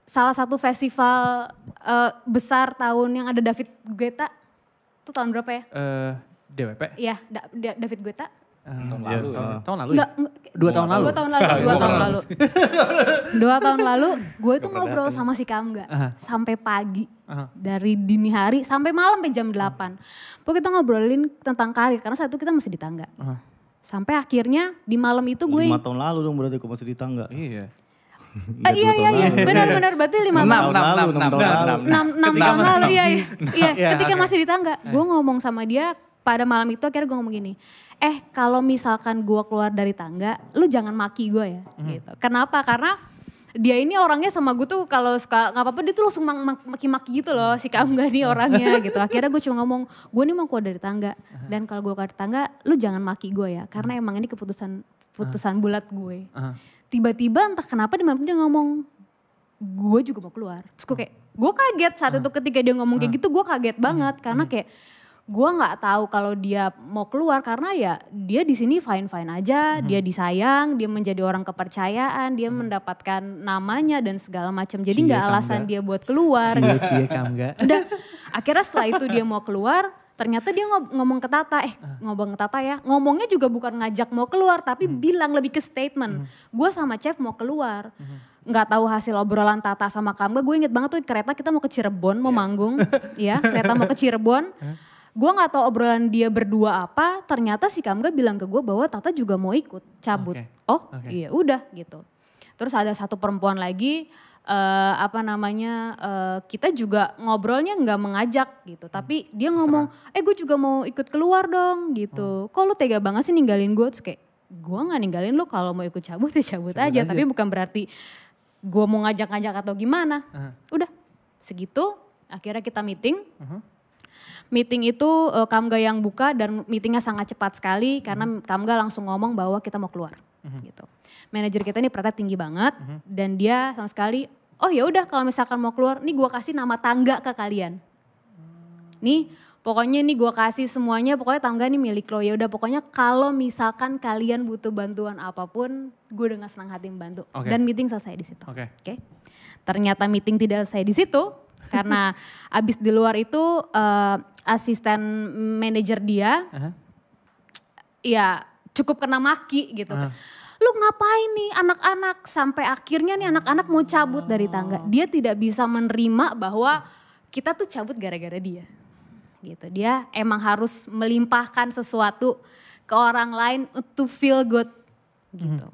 salah satu festival besar tahun yang ada David Guetta, itu tahun berapa ya? DWP? Iya, David Guetta. Tahun lalu ya? Tahun lalu ya? 2 tahun lalu? 2 tahun lalu. 2 tahun lalu gue tuh ngobrol sama si Kamga sampai pagi. Dari dini hari sampai malam sampai jam 8. Pokoknya kita ngobrolin tentang karir karena saat itu kita masih di Tangga. Sampai akhirnya di malam itu gue... 5 tahun lalu dong berarti gue masih di Tangga. Iya. Iya, benar berarti 5 tahun lalu. 6 tahun lalu, iya. Ketika masih di Tangga, gue ngomong sama dia pada malam itu akhirnya gue ngomong gini, kalau misalkan gue keluar dari Tangga, lu jangan maki gue ya. Gitu. Kenapa? Karena dia ini orangnya sama gue tuh kalau suka nggak apa-apa dia tuh langsung maki-maki gitu loh, si Kamga nih orangnya gitu. Akhirnya gue cuma ngomong, gue nih mau keluar dari Tangga dan kalau gue keluar dari Tangga, lu jangan maki gue ya, karena emang ini keputusan bulat gue. Tiba-tiba entah kenapa di malam dia ngomong, gue juga mau keluar. Terus gue kaget saat itu ketika dia ngomong kayak gitu, gue kaget banget karena kayak gue nggak tahu kalau dia mau keluar karena ya dia di sini fine aja, dia disayang, dia menjadi orang kepercayaan, dia mendapatkan namanya dan segala macam. Jadi nggak alasan dia buat keluar. Cie Kamga. Udah, akhirnya setelah itu dia mau keluar. Ternyata dia ngomong ke Tata, ngomongnya juga bukan ngajak mau keluar tapi bilang lebih ke statement. Gue sama Chef mau keluar. Nggak tahu hasil obrolan Tata sama Kamga, gue inget banget tuh kereta kita mau ke Cirebon, mau manggung. Ya, kereta mau ke Cirebon. Gue gak tahu obrolan dia berdua apa, ternyata si Kamga bilang ke gue bahwa Tata juga mau ikut cabut. Iya udah gitu. Terus ada satu perempuan lagi, kita juga ngobrolnya nggak mengajak gitu. Tapi dia ngomong, gue juga mau ikut keluar dong gitu. Kok lu tega banget sih ninggalin gue? Terus kayak, gue gak ninggalin lu, kalau mau ikut cabut ya cabut aja. Tapi bukan berarti gue mau ngajak-ngajak atau gimana. Udah segitu, akhirnya kita meeting. Meeting itu Kamga yang buka dan meetingnya sangat cepat sekali karena Kamga langsung ngomong bahwa kita mau keluar gitu. Manajer kita ini ternyata tinggi banget dan dia sama sekali, oh ya udah kalau misalkan mau keluar, nih gue kasih nama tangga ke kalian. Nih pokoknya nih gue kasih semuanya, pokoknya tangga nih milik lo. Ya udah pokoknya kalau misalkan kalian butuh bantuan apapun, gue dengan senang hati membantu. Dan meeting selesai di situ. Oke. Ternyata meeting tidak selesai di situ karena abis di luar itu asisten manajer dia ya cukup kena maki gitu. Lu ngapain nih anak-anak, sampai akhirnya nih anak-anak mau cabut dari tangga. Dia tidak bisa menerima bahwa kita tuh cabut gara-gara dia. Gitu. Dia emang harus melimpahkan sesuatu ke orang lain to feel good gitu.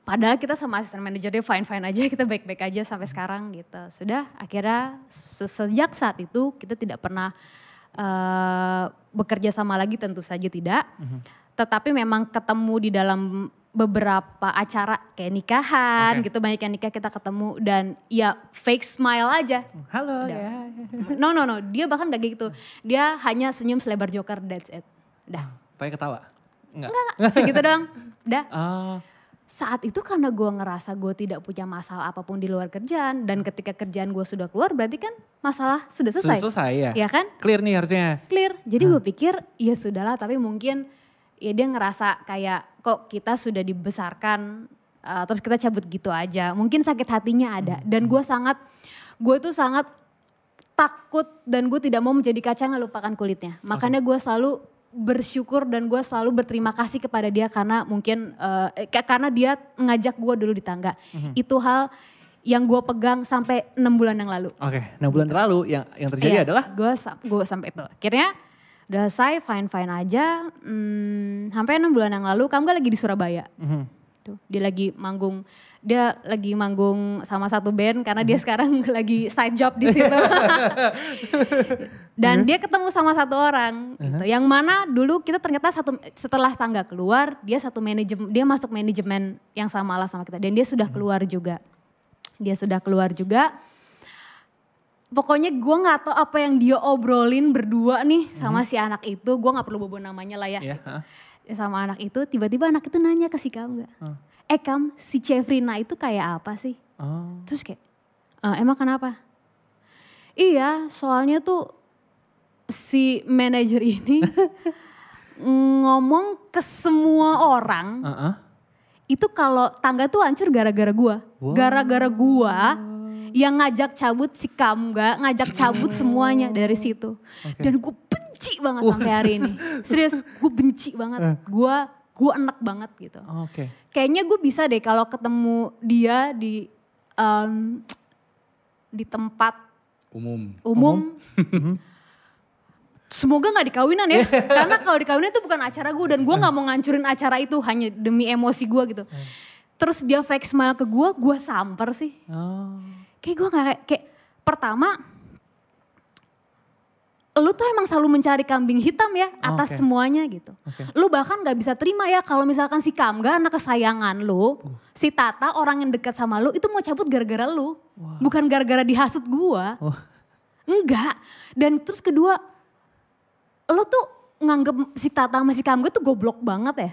Padahal kita sama asisten manajer dia fine-fine aja, kita baik-baik aja sampai sekarang gitu. Sudah akhirnya sejak saat itu kita tidak pernah bekerja sama lagi, tentu saja tidak. Tetapi memang ketemu di dalam beberapa acara kayak nikahan gitu, banyak yang nikah kita ketemu dan ya fake smile aja. Halo ya. No, dia bahkan gak gitu. Dia hanya senyum selebar joker, that's it. Udah. Pakai ketawa? Enggak, segitu doang. Udah. Saat itu karena gue ngerasa gue tidak punya masalah apapun di luar kerjaan. Dan ketika kerjaan gue sudah keluar berarti kan masalah sudah selesai. Sudah selesai ya? Ya kan? Clear nih harusnya. Clear. Jadi gue pikir ya sudahlah, tapi mungkin ya dia ngerasa kayak kok kita sudah dibesarkan terus kita cabut gitu aja. Mungkin sakit hatinya ada. Dan gue tuh sangat takut dan gue tidak mau menjadi kacang yang lupakan kulitnya. Makanya gue selalu bersyukur dan gue selalu berterima kasih kepada dia karena mungkin karena dia ngajak gue dulu di tangga. Itu hal yang gue pegang sampai 6 bulan yang lalu. 6 bulan terlalu yang terjadi adalah? Gue sampai itu. Akhirnya udah selesai fine-fine aja. Sampai 6 bulan yang lalu Kamga lagi di Surabaya. Tuh, dia lagi manggung sama satu band karena dia sekarang lagi side job di situ. Dan dia ketemu sama satu orang gitu, yang mana dulu kita ternyata setelah tangga keluar dia masuk manajemen yang sama lah sama kita dan dia sudah keluar juga. Pokoknya gue gak tahu apa yang dia obrolin berdua nih sama si anak itu, gue gak perlu bawa namanya lah ya. Sama anak itu, tiba-tiba anak itu nanya ke si Kamga, Kam, si Cefrina itu kayak apa sih? Terus kayak, emang kenapa? Iya, soalnya tuh si manajer ini ngomong ke semua orang, itu kalau tangga tuh hancur gara-gara gua. Gara-gara gua yang ngajak cabut si Kamga, ngajak cabut semuanya dari situ. Dan gue benci banget sampai hari ini. Serius, gue benci banget. Gue enek banget gitu. Kayaknya gue bisa deh kalau ketemu dia di tempat umum. Semoga gak dikawinan ya. Karena kalau dikawinan itu bukan acara gue dan gue gak mau ngancurin acara itu hanya demi emosi gue gitu. Terus dia fake smile ke gue samper sih. Kayak gue kayak pertama, lu tuh emang selalu mencari kambing hitam ya atas semuanya gitu. Lu bahkan gak bisa terima ya kalau misalkan si Kamga anak kesayangan lu, si Tata orang yang dekat sama lu itu mau cabut gara-gara lu. Bukan gara-gara dihasut gua. Enggak. Dan terus kedua, lu tuh nganggep si Tata sama si Kamga tuh goblok banget ya.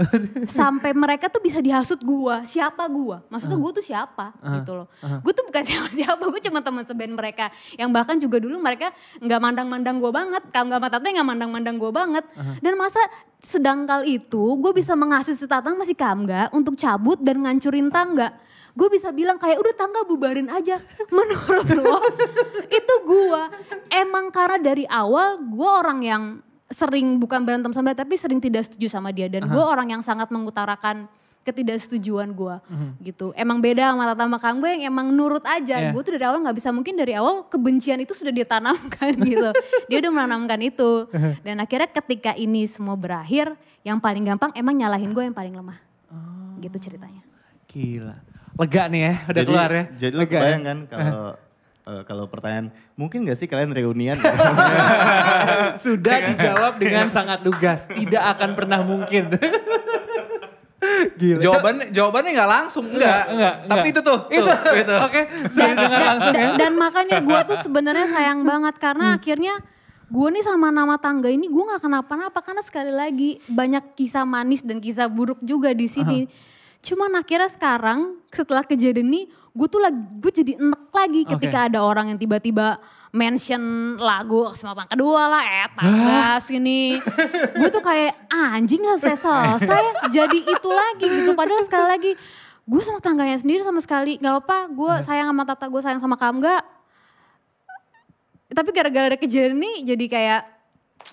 Sampai mereka tuh bisa dihasut gua. Siapa gua? Maksudnya gua tuh siapa gitu loh. Gua tuh bukan siapa-siapa, gua cuma teman seband mereka. Yang bahkan juga dulu mereka gak mandang-mandang gua banget. Kamga sama Tata gak mandang-mandang gua banget. Dan masa sedangkal itu gua bisa menghasut si Tata sama si Kamga untuk cabut dan ngancurin tangga. Gue bisa bilang kayak udah tangga bubarin aja. Menurut lo itu gua. Emang karena dari awal gua orang yang sering bukan berantem sama dia tapi sering tidak setuju sama dia. Dan gue orang yang sangat mengutarakan ketidaksetujuan gue gitu. Emang beda sama Tata sama Kamga yang emang nurut aja. Gue tuh dari awal gak bisa, mungkin dari awal kebencian itu sudah dia tanamkan gitu. Dia udah menanamkan itu. Dan akhirnya ketika ini semua berakhir, yang paling gampang emang nyalahin gue yang paling lemah. Gitu ceritanya. Gila. Lega nih ya, udah Jadi- keluar ya. Jadi lo Lega ya. kebayang kan kalau pertanyaan, mungkin gak sih kalian reunian? Sudah dijawab dengan sangat lugas. Tidak akan pernah mungkin. Gila. Jawabannya nggak langsung, enggak. Tapi itu tuh. Itu. Oke, sudah dengar langsung ya. Dan makanya gue tuh sebenarnya sayang banget karena akhirnya gue nih sama nama tangga ini gue nggak kenapa-napa karena sekali lagi banyak kisah manis dan kisah buruk juga di sini. Cuman akhirnya sekarang setelah kejadian ini gue jadi enek lagi ketika ada orang yang tiba-tiba mention lagu kesempatan kedua lah tangga sini. Gue tuh kayak anjing gak selesai jadi itu lagi gitu. Padahal sekali lagi gue sama tangganya sendiri sama sekali gak apa-apa. Gue sayang sama Tata, gue sayang sama Kamga. Tapi gara-gara ada kejadian ini jadi kayak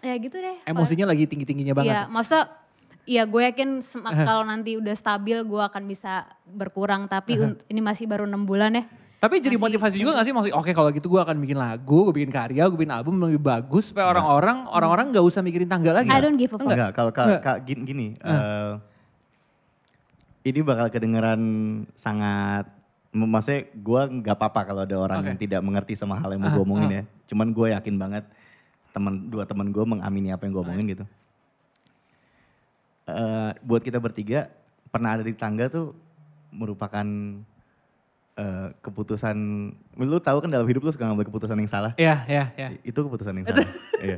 ya gitu deh. Emosinya lagi tinggi-tingginya banget. Iya, maksudnya iya gue yakin kalau nanti udah stabil gue akan bisa berkurang. Tapi ini masih baru 6 bulan ya. Tapi jadi motivasi juga gak sih? Maksudnya oke kalau gitu gue akan bikin lagu, gue bikin karya, gue bikin album lebih bagus. Supaya orang-orang gak usah mikirin tangga lagi. I don't give a fuck. Enggak, kalau gini. Ini bakal kedengeran sangat, maksudnya gue gak apa-apa kalau ada orang yang tidak mengerti sama hal yang mau gue omongin ya. Cuman gue yakin banget dua teman gue mengamini apa yang gue omongin gitu. Buat kita bertiga pernah ada di tangga tuh merupakan keputusan, lu tahu kan dalam hidup lu suka ngambil keputusan yang salah. Iya. Itu keputusan yang salah. Iya.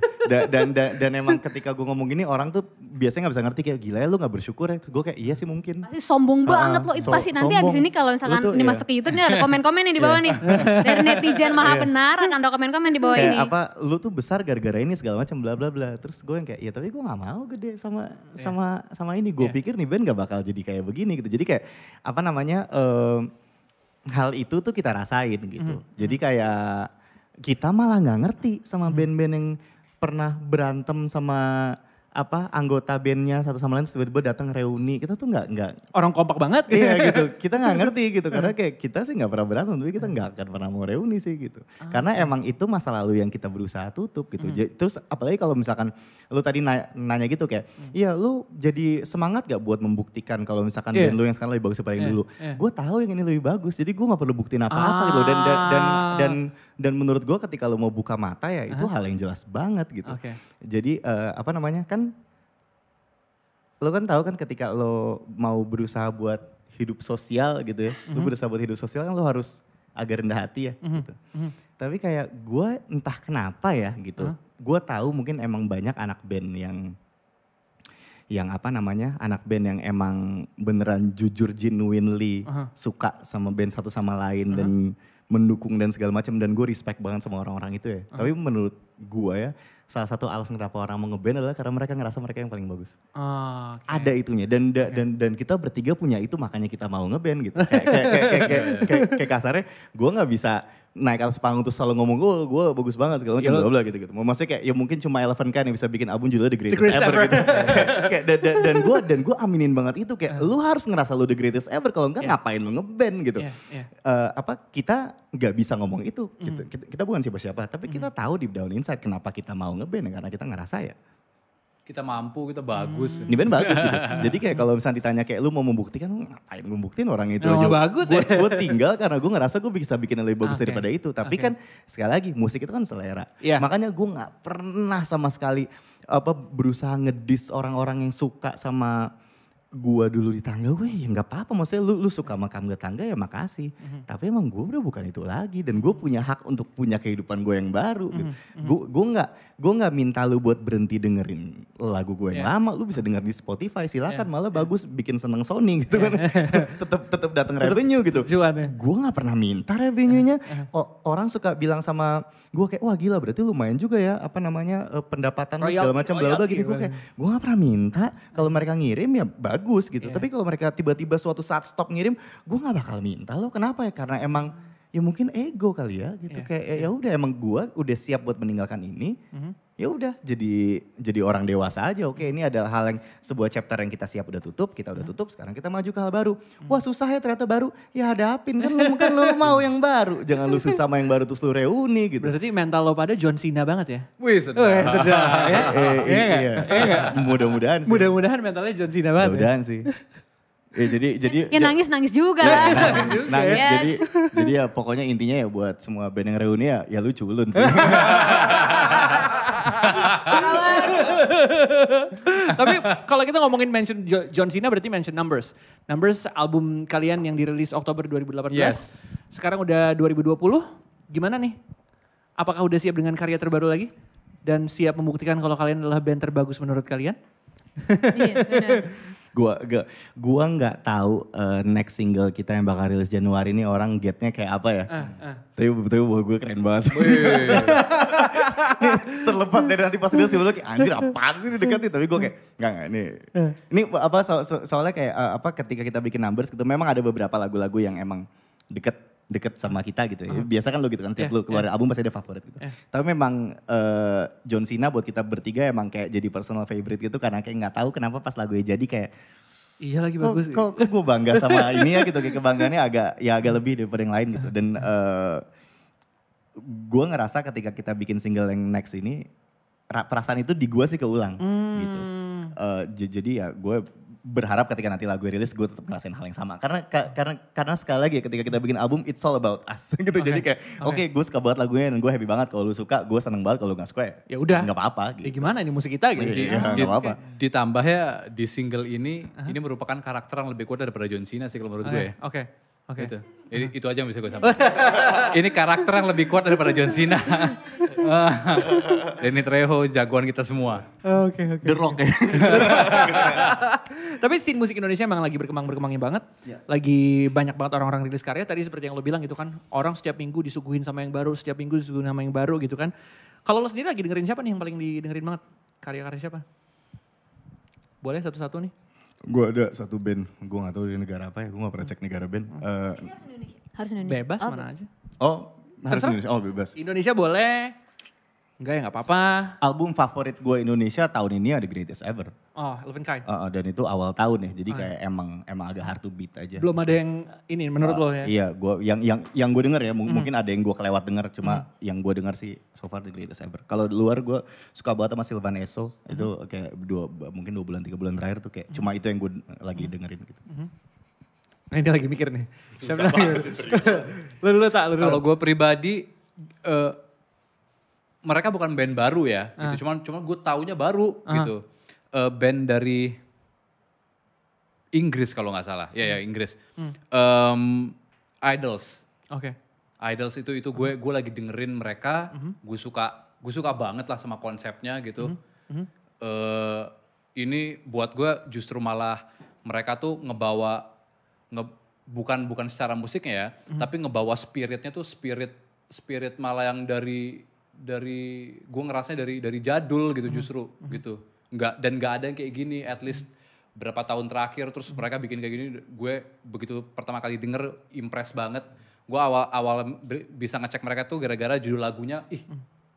Dan emang ketika gue ngomong gini orang tuh biasanya gak bisa ngerti kayak gila ya lu gak bersyukur ya. Terus gue kayak iya sih mungkin. Pasti sombong banget loh. Itu pasti nanti abis ini kalau misalkan Lu tuh, ini iya. masuk ke YouTube ini ada komen-komen nih di bawah nih. Dari netizen maha benar akan ada komen-komen di bawah Kayak ini. apa lu tuh besar gara-gara ini segala macam bla bla bla. Terus gue yang kayak ya tapi gue gak mau gede sama ini. Gue pikir nih band gak bakal jadi kayak begini gitu. Jadi kayak apa namanya hal itu tuh kita rasain gitu. Jadi kayak kita malah gak ngerti sama band-band yang pernah berantem sama anggota bandnya satu sama lain tiba-tiba datang reuni. Kita tuh nggak Orang kompak banget. iya gitu, kita nggak ngerti gitu karena kayak kita sih nggak pernah berantem, tapi kita nggak akan pernah mau reuni sih gitu. Karena emang itu masa lalu yang kita berusaha tutup gitu. Terus apalagi kalau misalkan lu tadi nanya gitu kayak, iya lu jadi semangat gak buat membuktikan kalau misalkan band lu yang sekarang lebih bagus daripada yang dulu. Gue tahu yang ini lebih bagus, jadi gue nggak perlu buktiin apa-apa gitu. Dan menurut gue ketika lu mau buka mata ya itu hal yang jelas banget gitu. Jadi kan lo kan tahu kan ketika lo mau berusaha buat hidup sosial gitu ya, lo berusaha buat hidup sosial kan lo harus agak rendah hati ya gitu. Tapi kayak gue entah kenapa ya gitu, gue tahu mungkin emang banyak anak band yang anak band yang emang beneran jujur genuinely suka sama band satu sama lain dan mendukung dan segala macam, dan gue respect banget sama orang-orang itu ya. Tapi menurut gue ya, salah satu alasan kenapa orang mau ngeband adalah karena mereka ngerasa mereka yang paling bagus. Ada itunya dan kita bertiga punya itu, makanya kita mau ngeband gitu. Kayak kasarnya gue nggak bisa naik atas panggung terus selalu ngomong gue bagus banget segala macam bla bla gitu. Maksudnya kayak ya mungkin cuma Eleven kan yang bisa bikin album judulnya The Greatest Ever gitu. Dan gue aminin banget itu kayak lu harus ngerasa lu the greatest ever, kalau enggak ngapain lu ngeband gitu. Kita nggak bisa ngomong itu. Kita bukan siapa-siapa, tapi kita tahu deep down inside kenapa kita mau ngeband, karena kita ngerasa ya Kita mampu, kita bagus. ini band bagus gitu. Jadi kayak kalau misalnya ditanya kayak lu mau membuktikan, lu ngapain membuktiin orang itu Emang aja. bagus ya? Gue tinggal karena gue ngerasa gue bisa bikin yang lebih bagus daripada itu. Tapi kan sekali lagi musik itu kan selera. Makanya gue gak pernah sama sekali berusaha ngedis orang-orang yang suka sama gue dulu di tangga. Ya gak apa-apa, maksudnya lu suka sama Kamga Tangga ya makasih. Tapi emang gue udah bukan itu lagi, dan gue punya hak untuk punya kehidupan gue yang baru. Gitu. Gue nggak minta lu buat berhenti dengerin lagu gue yang lama. Lu bisa denger di Spotify, silakan. Malah bagus, bikin seneng Sony gitu kan. tetap datang revenue gitu. Gue nggak pernah minta revenue-nya. Orang suka bilang sama gue kayak, wah gila berarti lumayan juga ya pendapatan lu segala macam bla bla gini. Gue kayak, gue nggak pernah minta. Kalau mereka ngirim ya bagus gitu. Tapi kalau mereka tiba-tiba suatu saat stop ngirim, gue nggak bakal minta lo. Kenapa ya? Karena emang ya mungkin ego kali ya gitu. Kayak ya udah emang gue udah siap buat meninggalkan ini. Ya udah jadi orang dewasa aja. Oke, ini adalah hal yang sebuah chapter yang kita siap udah tutup, kita udah tutup, sekarang kita maju ke hal baru. Wah susah ya ternyata baru. Ya hadapin kan lu mau yang baru. Jangan lu susah sama yang baru terus lu reuni gitu. Berarti mental lo pada John Cena banget ya? Wih sedap. Sedap ya? Iya. Mudah-mudahan sih. Mudah-mudahan mentalnya John Cena banget. Mudah-mudahan sih. jadi Ya nangis juga lah. nangis. Yes. Jadi ya pokoknya intinya ya buat semua band yang reuni ya lucu ulun sih. Tapi kalau kita ngomongin mention John Cena berarti mention Numbers. Numbers album kalian yang dirilis Oktober 2018. Yes. Sekarang udah 2020. Gimana nih? Apakah udah siap dengan karya terbaru lagi? Dan siap membuktikan kalau kalian adalah band terbagus menurut kalian? Iya, benar. Gua nggak tahu next single kita yang bakal rilis Januari ini orang getnya kayak apa ya. Tapi buat gue keren banget. Terlepas dari nanti pas rilis tiba-tiba kayak anjir apaan sih ini deketin. Tapi gue kayak enggak ini apa soalnya kayak apa ketika kita bikin Numbers gitu memang ada beberapa lagu-lagu yang emang deket sama kita gitu ya. Biasa kan lo gitu kan, tiap lo keluarin album pasti ada favorit gitu. Tapi memang John Cena buat kita bertiga emang kayak jadi personal favorite gitu karena kayak nggak tahu kenapa pas lagunya jadi kayak Iya lagi bagus. Kok gue bangga sama ini ya gitu, kayak kebanggaannya agak lebih daripada yang lain gitu. Dan gue ngerasa ketika kita bikin single yang next ini perasaan itu di gue sih keulang gitu. Jadi ya gue berharap ketika nanti lagu rilis gue tetap ngerasain hal yang sama karena sekali lagi ya, ketika kita bikin album it's all about us gitu. Jadi kayak oke, gue suka banget lagunya dan gue happy banget kalau lu suka, gue seneng banget kalau lu gak suka ya udah nggak apa-apa gitu. Ya gimana ini musik kita gitu. Nggak apa-apa. Ditambah ya di single ini merupakan karakter yang lebih kuat daripada John Cena sih kalau menurut gue. Oke. Gitu. Itu aja yang bisa gue sampaikan. Ini karakter yang lebih kuat daripada John Cena. Danny Trejo jagoan kita semua. The Rock ya. Tapi scene musik Indonesia memang lagi berkembangnya banget. Lagi banyak banget orang-orang rilis karya. Tadi seperti yang lo bilang gitu kan. Orang setiap minggu disuguhin sama yang baru. Setiap minggu disuguhin sama yang baru gitu kan. Kalau lo sendiri lagi dengerin siapa nih yang paling didengerin banget? Karya-karya siapa? Boleh satu-satu nih? Gue ada satu band, gue gak tahu di negara apa ya, gue gak pernah cek negara band. Harus Indonesia. Bebas mana aja. Oh, harus Terserah. Indonesia, oh bebas. Indonesia boleh. Enggak ya gak apa-apa. Album favorit gue Indonesia tahun ini ada Greatest Ever. Oh, Eleven Kind. Dan itu awal tahun ya, jadi kayak emang agak hard to beat aja. Belum ada yang ini menurut lo ya? Iya, yang gue denger ya, mungkin ada yang gue kelewat denger, cuma yang gue denger sih so far the Greatest Ever. Kalau di luar gue suka banget sama Sylvan Esso, itu kayak mungkin 2 bulan 3 bulan terakhir tuh kayak cuma itu yang gue lagi dengerin gitu. Nah ini lagi mikir nih. Susah banget. Lu dulu. Kalau gue pribadi, mereka bukan band baru ya, gitu. Cuma gue taunya baru gitu. Band dari Inggris kalau nggak salah, ya Inggris. Idols. Oke. Idols itu gue lagi dengerin mereka, gue suka banget lah sama konsepnya gitu. Ini buat gue justru malah mereka tuh ngebawa bukan secara musiknya ya, tapi ngebawa spiritnya tuh spirit malah yang dari gue ngerasanya dari jadul gitu justru gitu. Nggak ada yang kayak gini, at least berapa tahun terakhir terus mereka bikin kayak gini, gue begitu pertama kali denger impress banget. Gue awal bisa ngecek mereka tuh gara-gara judul lagunya,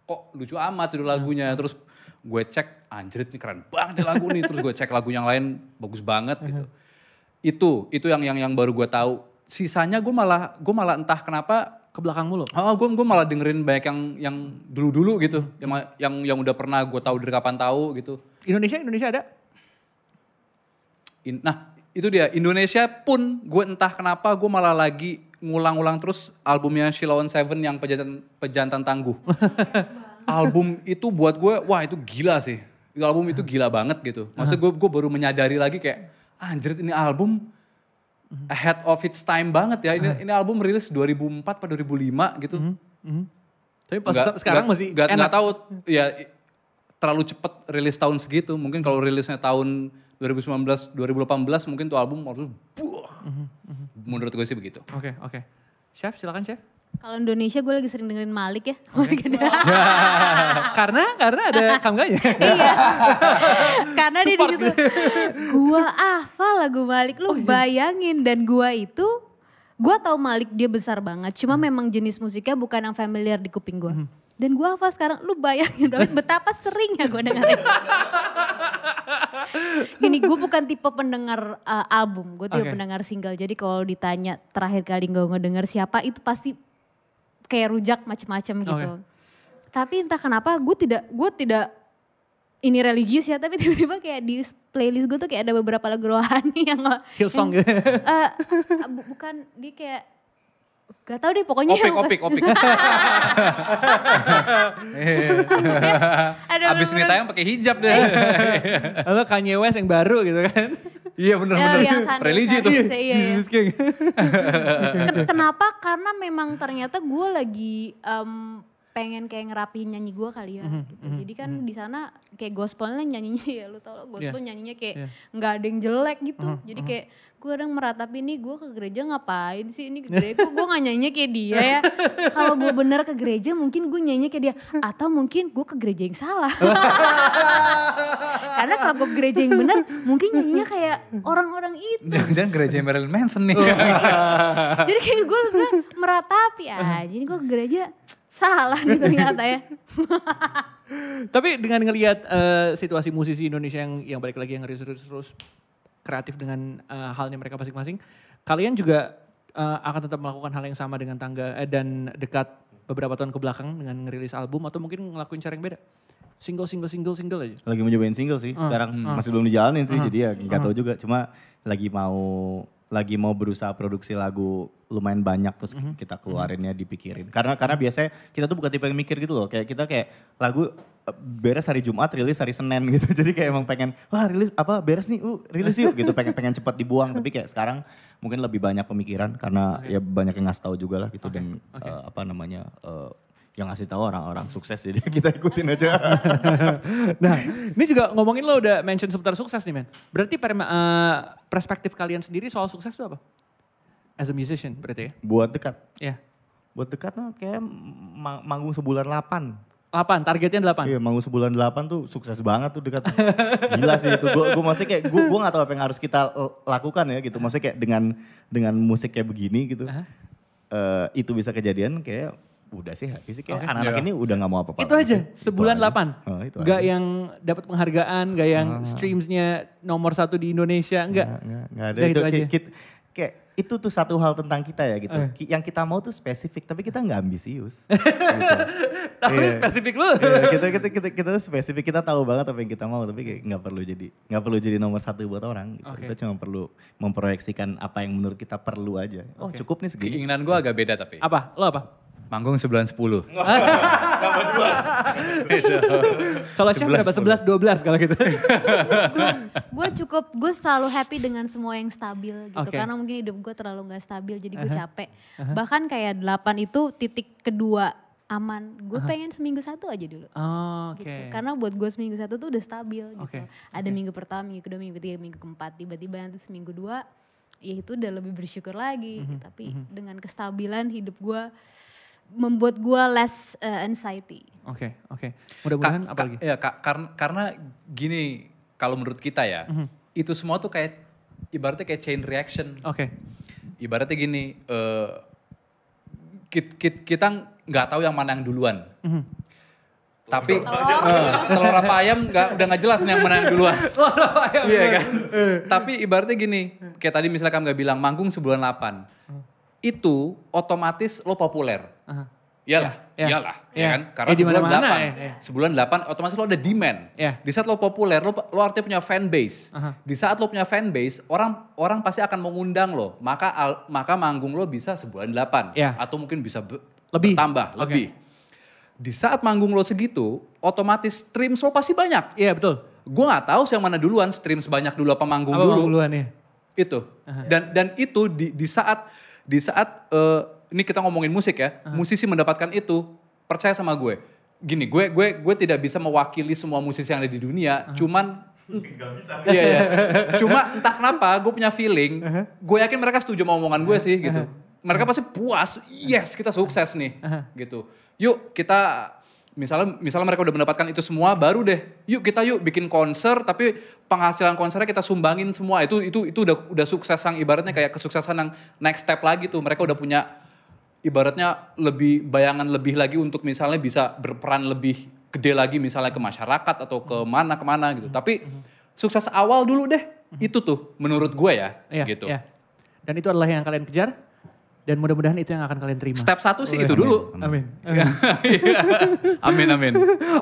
kok lucu amat judul lagunya. Terus gue cek, anjrit nih keren banget nih lagu nih. Terus gue cek lagu yang lain bagus banget gitu. Itu yang baru gue tahu. Sisanya gue malah entah kenapa Ke belakang mulu? gue malah dengerin banyak yang dulu-dulu gitu. Yang udah pernah gue tahu dari kapan tahu gitu. Indonesia ada? Nah itu dia, Indonesia pun gue entah kenapa gue malah lagi ngulang-ulang terus albumnya Sheila on Seven yang Pejantan Tangguh. Album itu buat gue, wah itu gila sih. Album itu gila banget gitu. Maksudnya gue baru menyadari lagi kayak, anjir ini album ahead of its time banget ya. Ini album rilis 2004 atau 2005 gitu. Tapi pas sekarang masih enak. Nggak tahu ya terlalu cepet rilis tahun segitu. Mungkin kalau rilisnya tahun 2019, 2018 mungkin tuh album harus menurut gue sih begitu. Oke. Chef, silakan Chef. Kalau Indonesia gue lagi sering dengerin Malik ya. Karena ada Kamganya. Iya. Karena dia di situ. Gua hafal lagu Malik, lu bayangin, dan gua tahu Malik dia besar banget. Cuma memang jenis musiknya bukan yang familiar di kuping gua. Dan gua hafal sekarang, lu bayangin David betapa seringnya gua dengerin. Gini, gue bukan tipe pendengar album, gue tipe pendengar single. Jadi kalau ditanya terakhir kali gue ngedenger siapa, itu pasti kayak rujak macem-macem gitu. Tapi entah kenapa gue tidak ini religius ya, tapi tiba-tiba kayak di playlist gue tuh kayak ada beberapa lagu rohani yang Hillsong gitu. bukan, dia kayak gak tau deh pokoknya. Opik. Abis ini tayang pakai hijab deh. Atau Kanye West yang baru gitu kan. Iya bener. Religi tuh. Jesus King. Kenapa? Karena memang ternyata gue lagi pengen kayak ngerapiin nyanyi gue kali ya gitu. Jadi kan di sana kayak gospelnya nyanyinya ya lu tau lah gospel nyanyinya kayak nggak ada yang jelek gitu. Jadi kayak gue kadang meratapi nih gue ke gereja ngapain sih ini ke gereja gue gak nyanyinya kayak dia ya. Kalau gue bener ke gereja mungkin gue nyanyinya kayak dia atau mungkin gue ke gereja yang salah. Karena kalau gue ke gereja yang bener mungkin nyanyinya kayak orang-orang itu. Jangan-jangan gereja Marilyn Manson nih. Jadi kayak gue meratapi aja ini gue ke gereja salah nih ternyata ya. Tapi dengan ngelihat situasi musisi Indonesia yang balik lagi yang terus kreatif dengan halnya mereka masing-masing, kalian juga akan tetap melakukan hal yang sama dengan Tangga dan Dekat beberapa tahun ke belakang dengan ngerilis album atau mungkin ngelakuin cara yang beda? Single aja. Lagi mau nyobain single sih, sekarang masih belum dijalanin sih, jadi ya nggak tahu juga. Cuma lagi mau berusaha produksi lagu lumayan banyak terus kita keluarinnya dipikirin. Karena biasanya kita tuh bukan tipe yang mikir gitu loh. Kayak kita kayak lagu beres hari Jumat, rilis hari Senin gitu. Jadi kayak emang pengen rilis apa beres nih, rilis yuk gitu. Pengen cepat dibuang. Tapi kayak sekarang mungkin lebih banyak pemikiran karena ya banyak yang ngasih tahu juga lah gitu dan yang ngasih tahu orang-orang sukses jadi kita ikutin aja. Nah, ini juga ngomongin lo udah mention seputar sukses nih men. Berarti perspektif kalian sendiri soal sukses itu apa? As a musician berarti ya? Buat Dekat. Iya. Buat Dekat kayak manggung sebulan 8. 8, targetnya 8? Iya, manggung sebulan 8 tuh sukses banget tuh Dekat. Gila sih itu, gue maksudnya kayak gue gak tahu apa yang harus kita lakukan ya gitu. Maksudnya kayak dengan musik kayak begini gitu. Itu bisa kejadian kayak udah sih habis sih kayak anak-anak ini udah gak mau apa-apa. Itu aja, sebulan 8? Itu gak aja. yang dapat penghargaan, gak yang streamsnya nomor 1 di Indonesia, enggak? Gak ada, itu aja. Kayak itu tuh satu hal tentang kita ya gitu. Yang kita mau tuh spesifik tapi kita gak ambisius. gitu. Tapi spesifik lu. Kita tuh spesifik, kita tahu banget apa yang kita mau tapi kayak gak perlu jadi nomor 1 buat orang. Gitu. Kita cuma perlu memproyeksikan apa yang menurut kita perlu aja. Oh cukup nih segini. Keinginan gue agak beda tapi. Apa? Lo apa? Manggung 9-10. Kalau Chef berapa? 11-12 kalau gitu. Gue selalu happy dengan semua yang stabil gitu. Okay. Karena mungkin hidup gue terlalu gak stabil jadi gue capek. Bahkan kayak 8 itu titik kedua aman. Gue pengen seminggu 1 aja dulu. Oh, oke. Gitu. Karena buat gue seminggu 1 tuh udah stabil gitu. Okay. Ada minggu pertama, minggu kedua, minggu ketiga, minggu keempat. Tiba-tiba nanti seminggu 2 ya itu udah lebih bersyukur lagi. Tapi dengan kestabilan hidup gue membuat gue less anxiety. Oke. Mudah-mudahan apa lagi? Ya, karena gini, kalau menurut kita ya, itu semua tuh kayak ibaratnya kayak chain reaction. Oke. Ibaratnya gini, kita nggak tahu yang mana yang duluan. Tapi telur apa ayam udah nggak jelas nih yang mana yang duluan. Iya kan? Tapi ibaratnya gini, kayak tadi misalnya kamu nggak bilang manggung sebulan 8. Itu otomatis lo populer. Iyalah, ya kan? Karena sebulan 8 otomatis lo ada demand. Di saat lo populer, lo artinya punya fan base. Di saat lo punya fan base, orang pasti akan mengundang lo. Maka manggung lo bisa sebulan 8 atau mungkin bisa bertambah lebih. Di saat manggung lo segitu, otomatis streams lo pasti banyak. Iya betul. Gue nggak tahu yang mana duluan, stream sebanyak dulu apa manggung dulu. Duluan ya. Itu. Dan itu di saat ini kita ngomongin musik ya, musisi mendapatkan itu, percaya sama gue. Gini, gue tidak bisa mewakili semua musisi yang ada di dunia, cuman Gak bisa. Iya. Cuma entah kenapa gue punya feeling, gue yakin mereka setuju sama omongan gue sih gitu. Mereka pasti puas, yes kita sukses nih gitu. Yuk kita misalnya mereka udah mendapatkan itu semua, baru deh yuk bikin konser tapi penghasilan konsernya kita sumbangin semua. Itu udah sukses yang ibaratnya kayak kesuksesan yang next step lagi tuh. Mereka udah punya ibaratnya lebih bayangan lebih lagi untuk misalnya bisa berperan lebih gede lagi misalnya ke masyarakat atau kemana gitu. Tapi sukses awal dulu deh, itu tuh menurut gue ya gitu. Iya. Dan itu adalah yang kalian kejar? Dan mudah-mudahan itu yang akan kalian terima. Step 1 sih itu dulu. Amin. Amin.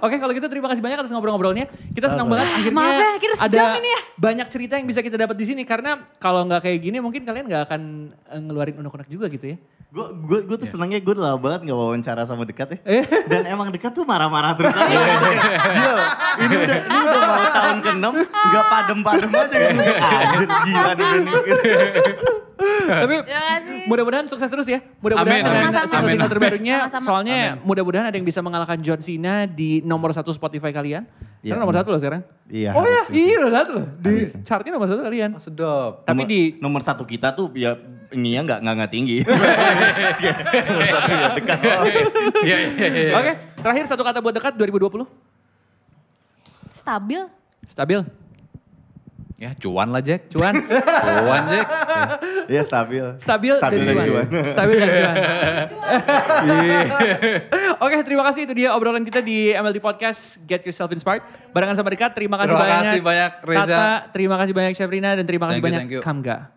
Oke, kalau gitu terima kasih banyak atas ngobrol-ngobrolnya. Kita senang banget akhirnya Maaf ya, kira ada sejam ini ya. banyak cerita yang bisa kita dapat di sini. Karena kalau nggak kayak gini mungkin kalian nggak akan ngeluarin unek-unek juga gitu ya. Gue tuh senengnya gue udah lama banget gak wawancara sama Dekat ya. Dan emang Dekat tuh marah-marah terus aja. Gila, ini udah mau tahun ke-6 gak padem-padem aja gitu. Anjir gila nih ini. Tapi mudah-mudahan sukses terus ya. Mudah-mudahan Amin, dengan sama-sama. single terbarunya. Sama-sama. Soalnya mudah-mudahan ada yang bisa mengalahkan John Cena di nomor 1 Spotify kalian. Iya. Karena nomor 1 loh sekarang. Iya. Oh ya, harusnya. iya nomor 1 loh. Di chartnya nomor 1 kalian. Sedap. Tapi di nomor 1 kita tuh ya ini ya nggak tinggi. Nomor 1 ya Dekat. Iya. Oke, terakhir satu kata buat Dekat 2020. Stabil. Stabil. Ya cuan lah Jack. Cuan. Cuan Jack. Iya stabil. Stabil dan cuan. Stabil dan cuan. Oke, terima kasih. Itu dia obrolan kita di MLD Podcast Get Yourself Inspired. Barengan sama Dekat. Terima kasih Terima banyak. kasih banyak, Reza. Tata, terima kasih banyak Syafrina dan terima kasih Thank you, banyak thank you. Kamga.